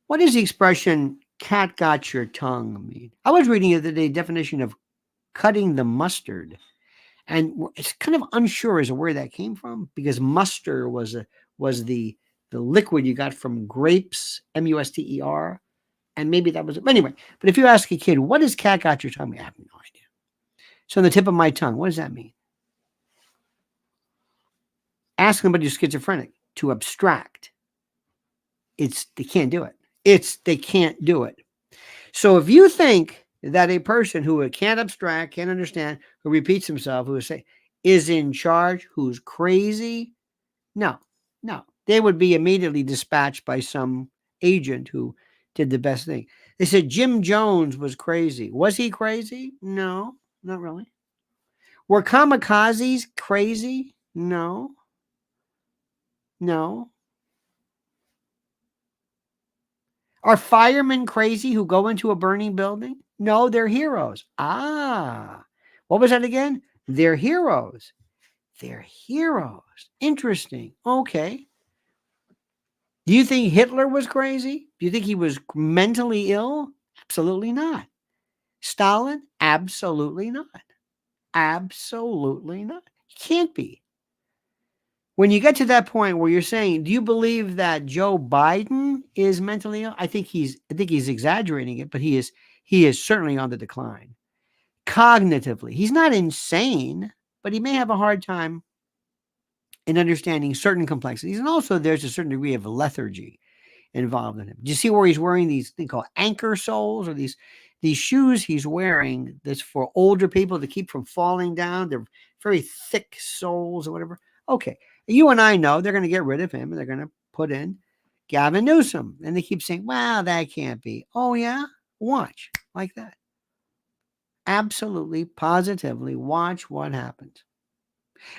what does the expression "cat got your tongue" mean? I was reading the definition of cutting the mustard, and it's kind of unsure as to where that came from, because muster was the liquid you got from grapes, muster, And maybe that was it. But anyway, but if you ask a kid, what does cat got your tongue? I have no idea. So on the tip of my tongue, what does that mean? Ask somebody who's schizophrenic to abstract. They can't do it. They can't do it. So if you think that a person who can't abstract, can't understand, who repeats himself, who is in charge, who's crazy, no. They would be immediately dispatched by some agent who did the best thing. They said Jim Jones was crazy. Was he crazy? No, not really. Were kamikazes crazy? No. Are firemen crazy who go into a burning building? No, they're heroes. What was that again? They're heroes. Interesting. Okay. Do you think Hitler was crazy? Do you think he was mentally ill? Absolutely not. Stalin? Absolutely not. He can't be. When you get to that point where you're saying, do you believe that Joe Biden is mentally ill? I think he's exaggerating it, but he is certainly on the decline. Cognitively, he's not insane, but he may have a hard time in understanding certain complexities. And also there's a certain degree of lethargy involved in him. Do you see where he's wearing these things called anchor soles, or these shoes he's wearing that's for older people to keep from falling down? They're very thick soles or whatever. Okay. You and I know they're going to get rid of him and they're going to put in Gavin Newsom. And they keep saying, wow, that can't be. Oh, yeah? Watch like that. Absolutely, positively, watch what happens.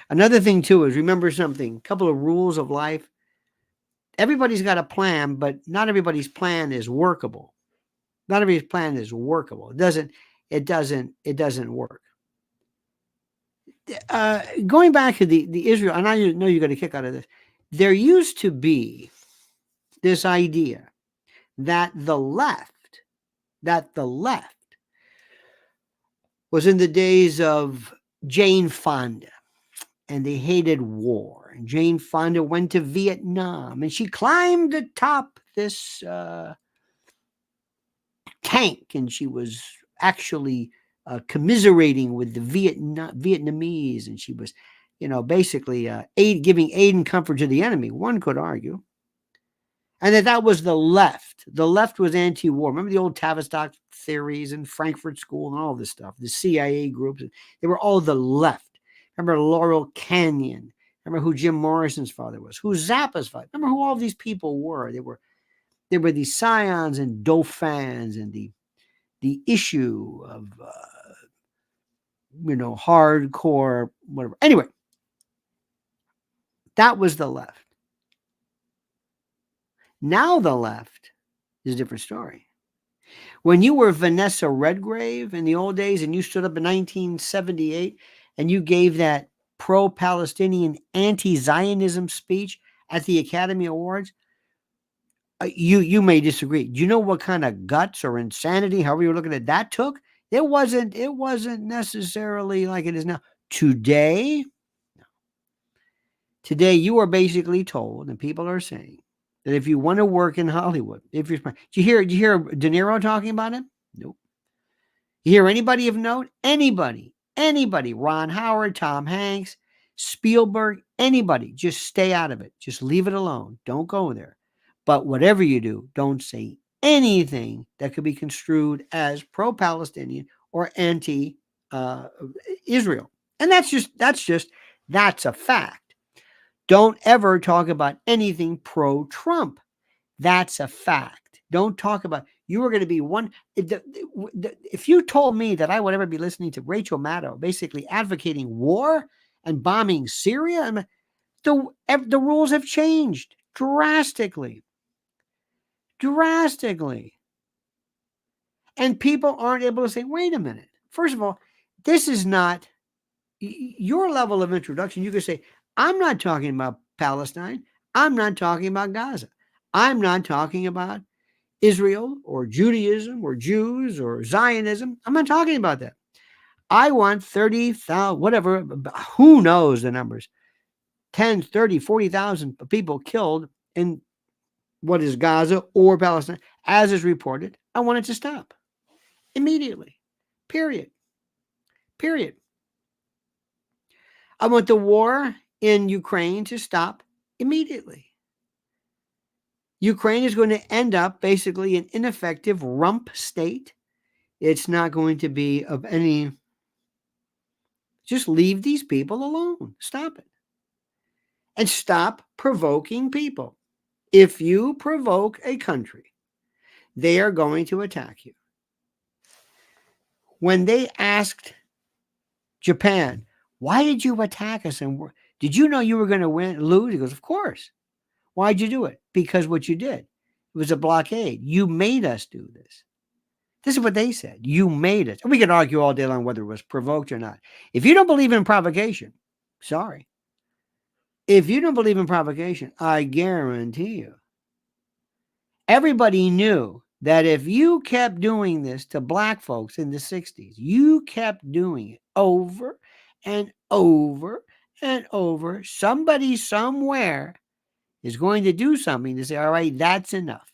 Another thing, too, is remember something. A couple of rules of life. Everybody's got a plan, but not everybody's plan is workable. Not everybody's plan is workable. It doesn't work. Going back to the Israel, and I know you got a kick out of this. There used to be this idea that the left was in the days of Jane Fonda, and they hated war. And Jane Fonda went to Vietnam, and she climbed atop this tank, and she was actually commiserating with the Vietnamese, and she was, basically giving aid and comfort to the enemy. One could argue, and that was the left. The left was anti-war. Remember the old Tavistock theories and Frankfurt School and all this stuff. The CIA groups, they were all the left. Remember Laurel Canyon. Remember who Jim Morrison's father was. Who Zappa's father. Remember who all these people were. They were these scions and dauphins, and the issue of hardcore whatever. Anyway, that was the left. Now the left is a different story. When you were Vanessa Redgrave in the old days and you stood up in 1978 and you gave that pro-Palestinian anti-Zionism speech at the Academy Awards, you may disagree. Do you know what kind of guts or insanity, however you're looking at that, took? It wasn't necessarily like it is now. Today you are basically told, and people are saying, that if you want to work in Hollywood, did you hear De Niro talking about it? Nope. You hear anybody of note? Anybody, Ron Howard, Tom Hanks, Spielberg, anybody, just stay out of it. Just leave it alone. Don't go there. But whatever you do, don't say anything that could be construed as pro-Palestinian or anti-Israel. And that's a fact. Don't ever talk about anything pro-Trump. That's a fact. Don't talk about, you are going to be one. If you told me that I would ever be listening to Rachel Maddow basically advocating war and bombing Syria, the rules have changed drastically. And people aren't able to say, wait a minute. First of all, this is not your level of introduction. You could say, I'm not talking about Palestine. I'm not talking about Gaza. I'm not talking about Israel or Judaism or Jews or Zionism. I'm not talking about that. I want 30,000, whatever, who knows the numbers, 10, 30, 40,000 people killed in what is Gaza or Palestine. as is reported, I want it to stop immediately. Period. Period. I want the war in Ukraine to stop immediately. Ukraine is going to end up basically an ineffective rump state. It's not going to be of any. Just leave these people alone. Stop it. And stop provoking people. If you provoke a country, they are going to attack you. When they asked Japan, why did you attack us? And did you know you were going to lose? He goes, of course. Why'd you do it? Because what you did. It was a blockade. You made us do this. This is what they said. You made us. And we can argue all day long whether it was provoked or not. If you don't believe in provocation, sorry. If you don't believe in provocation, I guarantee you, everybody knew that if you kept doing this to black folks in the 60s, you kept doing it over and over and over, somebody somewhere is going to do something to say, all right, that's enough.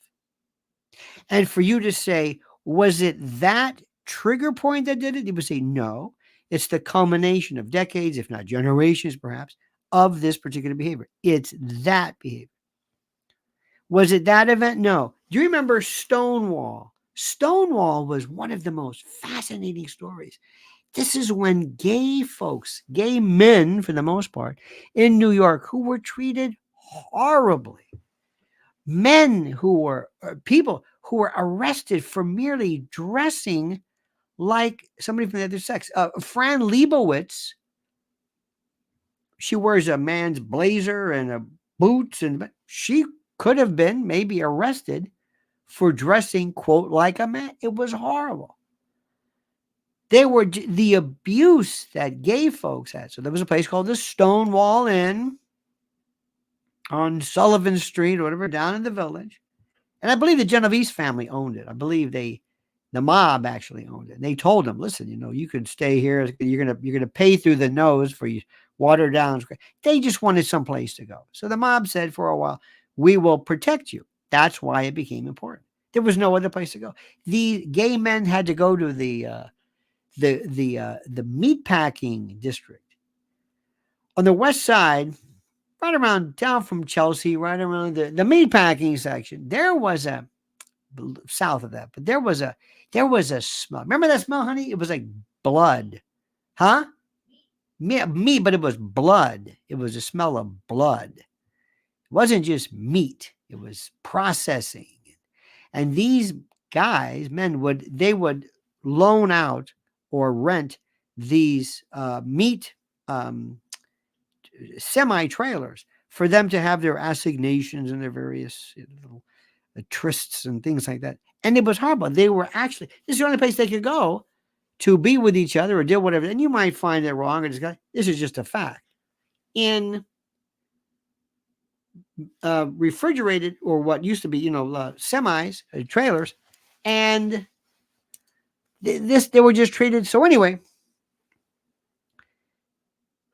And for you to say, was it that trigger point that did it? You would say, no, it's the culmination of decades, if not generations, perhaps, of this particular behavior. It's that behavior. Was it that event? No. Do you remember Stonewall? Stonewall was one of the most fascinating stories. This is when gay folks, gay men for the most part, in New York who were treated horribly. Men who were, people who were arrested for merely dressing like somebody from the other sex. Fran Lebowitz, she wears a man's blazer and a boots, and she could have been maybe arrested for dressing, quote, like a man. It was horrible. They were the abuse that gay folks had. So there was a place called the Stonewall Inn on Sullivan Street or whatever, down in the Village. And I believe the Genovese family owned it. I believe the mob actually owned it. And they told them, listen, you could stay here. You're gonna pay through the nose for you watered down. They just wanted someplace to go. So the mob said for a while, we will protect you. That's why it became important. There was no other place to go. The gay men had to go to the meatpacking district on the west side, right around down from Chelsea, right around the meatpacking section. There was a south of that, but there was a smell. Remember that smell, honey? It was like blood, huh? Meat, but it was blood. It was a smell of blood. It wasn't just meat. It was processing. And these guys, men would loan out or rent these meat semi-trailers for them to have their assignations and their various little trysts and things like that. And it was horrible. They were actually, this is the only place they could go to be with each other or do whatever. And you might find it wrong. Or this is just a fact. In refrigerated or what used to be, semis, trailers, and they were just treated. So anyway,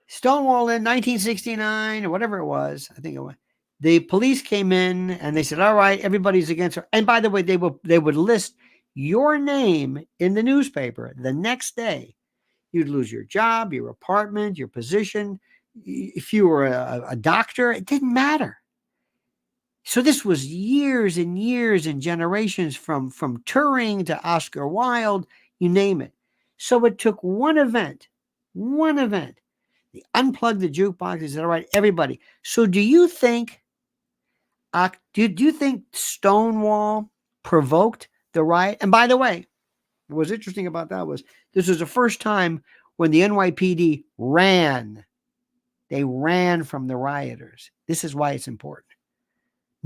Stonewall in 1969 or whatever it was, I think it was, the police came in and they said, all right, everybody's against her. And by the way, they would list your name in the newspaper the next day. You'd lose your job, your apartment, your position. If you were a doctor, it didn't matter. So this was years and years and generations from Turing to Oscar Wilde, you name it. So it took one event. They unplugged the jukebox. They said, all right, everybody. So do you think Stonewall provoked the riot? And by the way, what was interesting about that was this was the first time when the NYPD ran. They ran from the rioters. This is why it's important.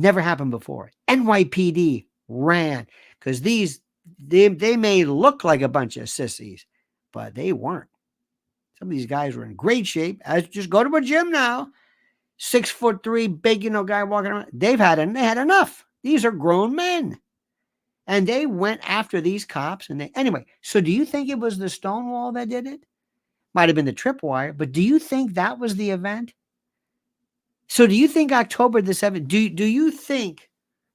Never happened before. NYPD ran because they may look like a bunch of sissies, but they weren't. Some of these guys were in great shape. Just go to a gym now. 6'3", big, guy walking around. They had enough. These are grown men. And they went after these cops. Anyway, so do you think it was the Stonewall that did it? Might have been the tripwire, but do you think that was the event? So do you think October the 7th, do you think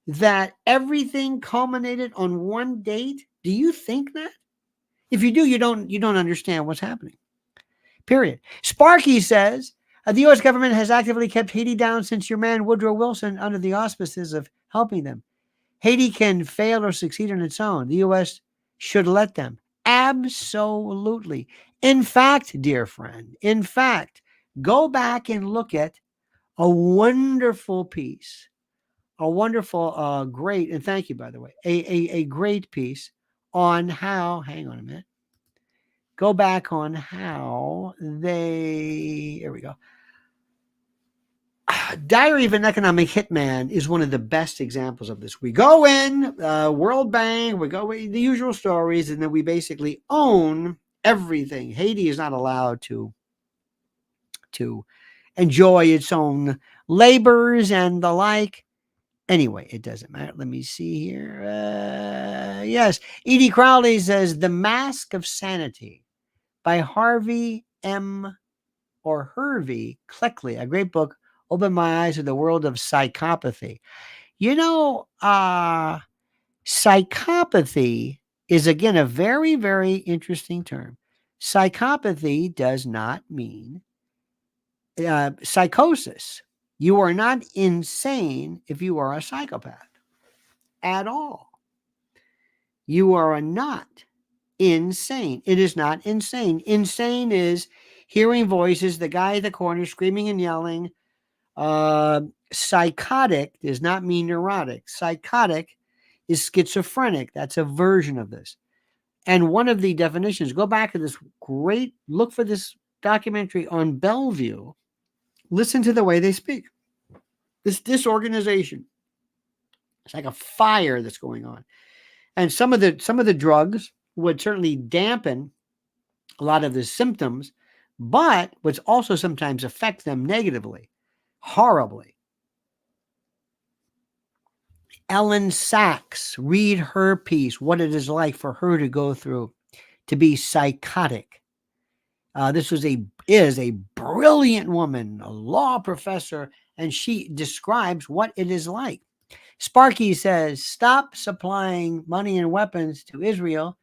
that everything culminated on one date? Do you think that? If you do, you don't understand what's happening. Period. Sparky says the U.S. government has actively kept Haiti down since your man Woodrow Wilson under the auspices of helping them. Haiti can fail or succeed on its own. The U.S. should let them. Absolutely. In fact, dear friend, go back and look at a wonderful piece, a wonderful, great, and thank you, by the way, a great piece on how, hang on a minute, go back on how here we go. Diary of an Economic Hitman is one of the best examples of this. We go in, World Bank, we go in the usual stories, and then we basically own everything. Haiti is not allowed to enjoy its own labors and the like. Anyway, it doesn't matter. Let me see here. Yes, Edie Crowley says The Mask of Sanity by Harvey M. or Hervey Cleckley, a great book, opened my eyes to the world of psychopathy. You know, psychopathy is, again, a very, very interesting term. Psychopathy does not mean psychosis. You are not insane if you are a psychopath at all. You are not insane. It is not insane. Insane is hearing voices, the guy at the corner screaming and yelling. Psychotic does not mean neurotic. Psychotic is schizophrenic. That's a version of this. And one of the definitions, go back to this look for this documentary on Bellevue. Listen to the way they speak. This disorganization. It's like a fire that's going on. And some of the drugs would certainly dampen a lot of the symptoms, but would also sometimes affect them negatively, horribly. Ellen Sachs, read her piece, what it is like for her to go through to be psychotic. This is a brilliant woman, a law professor, and she describes what it is like. Sparky says, stop supplying money and weapons to Israel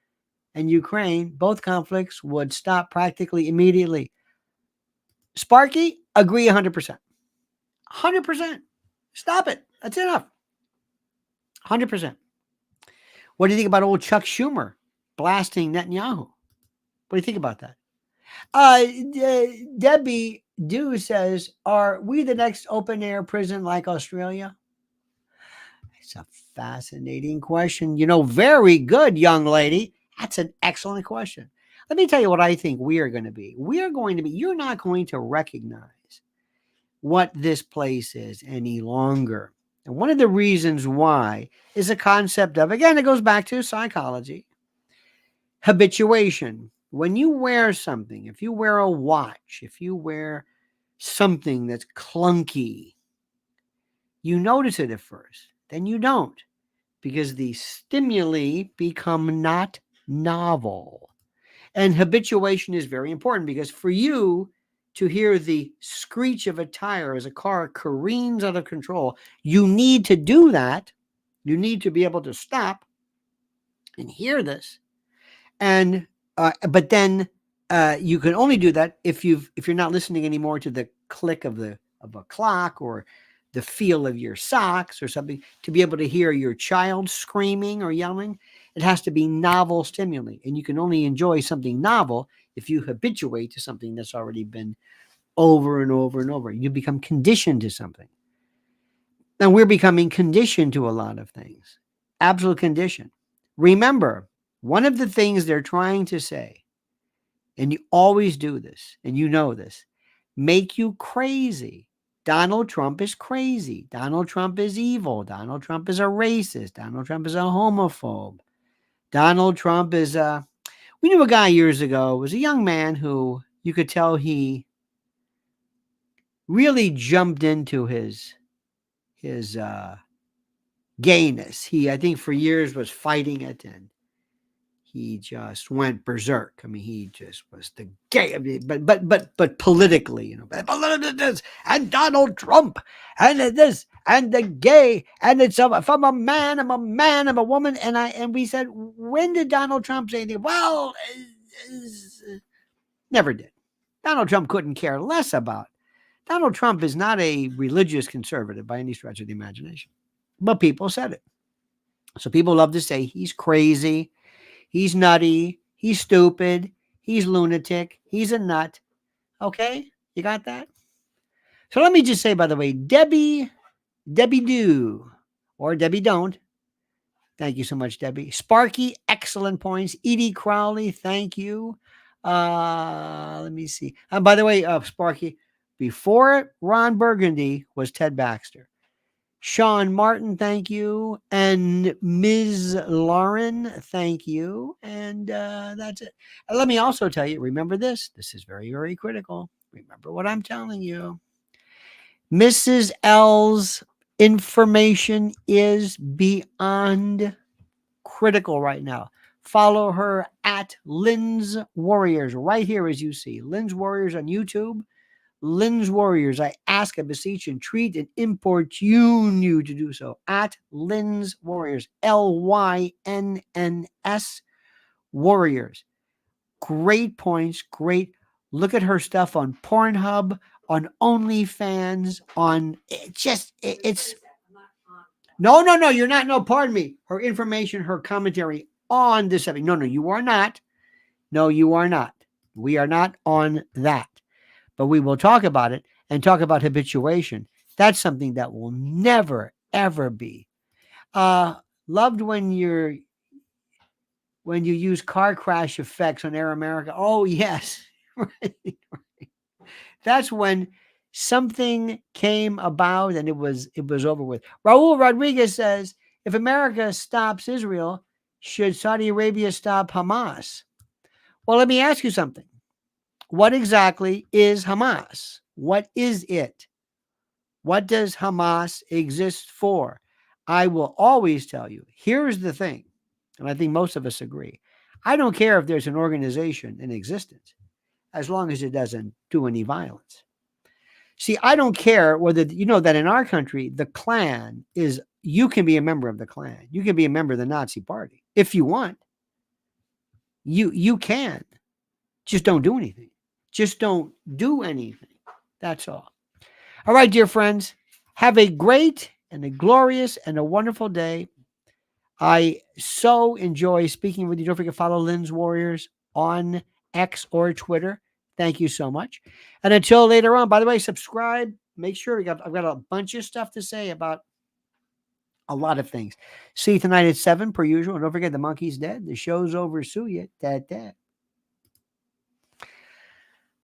and Ukraine. Both conflicts would stop practically immediately. Sparky, agree 100%. 100%. Stop it. That's enough. 100%. What do you think about old Chuck Schumer blasting Netanyahu? What do you think about that? Debbie Dew says, are we the next open air prison like Australia? It's a fascinating question. Very good, young lady. That's an excellent question. Let me tell you what I think we are going to be. You're not going to recognize what this place is any longer. And one of the reasons why is a concept of, again, it goes back to psychology, habituation. When you wear something, if you wear a watch, if you wear something that's clunky, you notice it at first, then you don't, because the stimuli become not novel. And habituation is very important, because for you to hear the screech of a tire as a car careens out of control, you need to do that. You need to be able to stop and hear this. And but then you can only do that if you're not listening anymore to the click of a clock or the feel of your socks or something, to be able to hear your child screaming or yelling. It has to be novel stimuli, and you can only enjoy something novel if you habituate to something that's already been over and over and over. You become conditioned to something. Now we're becoming conditioned to a lot of things. Absolute condition. Remember, one of the things they're trying to say, and you always do this, and you know this, make you crazy. Donald Trump is crazy. Donald Trump is evil. Donald Trump is a racist. Donald Trump is a homophobe. Donald Trump is we knew a guy years ago, was a young man who you could tell he really jumped into his gayness. He, I think for years was fighting it, and he just went berserk. I mean, he just was the gay, but politically, and Donald Trump and this and the gay, and it's if I'm a man, I'm a man, I'm a woman. And we said, when did Donald Trump say anything? Well, never did. Donald Trump couldn't care less about. Donald Trump is not a religious conservative by any stretch of the imagination. But people said it. So people love to say he's crazy, he's nutty, he's stupid, he's lunatic, he's a nut. Okay? You got that? So let me just say, by the way, Debbie Do, or Debbie Don't. Thank you so much, Debbie. Sparky, excellent points. Edie Crowley, thank you. Let me see. And by the way, Sparky, before Ron Burgundy was Ted Baxter. Sean Martin, thank you. And Ms. Lauren, thank you. And that's it. And let me also tell you, remember this. This is very, very critical. Remember what I'm telling you. Mrs. L's information is beyond critical right now. Follow her at Lynn's Warriors right here, as you see. Lynn's Warriors on YouTube. Lynn's Warriors, I ask, I beseech, entreat, and importune you to do so. At Lynn's Warriors, Lynnns Warriors. Great points, great. Look at her stuff on Pornhub, on OnlyFans, on it's. No, you're not. No, pardon me. Her information, her commentary on this subject. No, you are not. No, you are not. We are not on that. But we will talk about it and talk about habituation. That's something that will never, ever be. Loved when you use car crash effects on Air America. Oh, yes. Right. That's when something came about and it was over with. Raul Rodriguez says, if America stops Israel, should Saudi Arabia stop Hamas? Well, let me ask you something. What exactly is Hamas? What is it? What does Hamas exist for? I will always tell you, here's the thing, and I think most of us agree. I don't care if there's an organization in existence, as long as it doesn't do any violence. See, I don't care whether, you know, that in our country, the Klan is, you can be a member of the Klan. You can be a member of the Nazi Party if you want. You can. Just don't do anything. Just don't do anything. That's all. All right, dear friends, have a great and a glorious and a wonderful day. I so enjoy speaking with you. Don't forget to follow Lynn's Warriors on X or Twitter. Thank you so much. And until later on, by the way, subscribe. Make sure I've got a bunch of stuff to say about a lot of things. See you tonight at 7 per usual. And don't forget, the monkey's dead. The show's over. Sue you. Dad.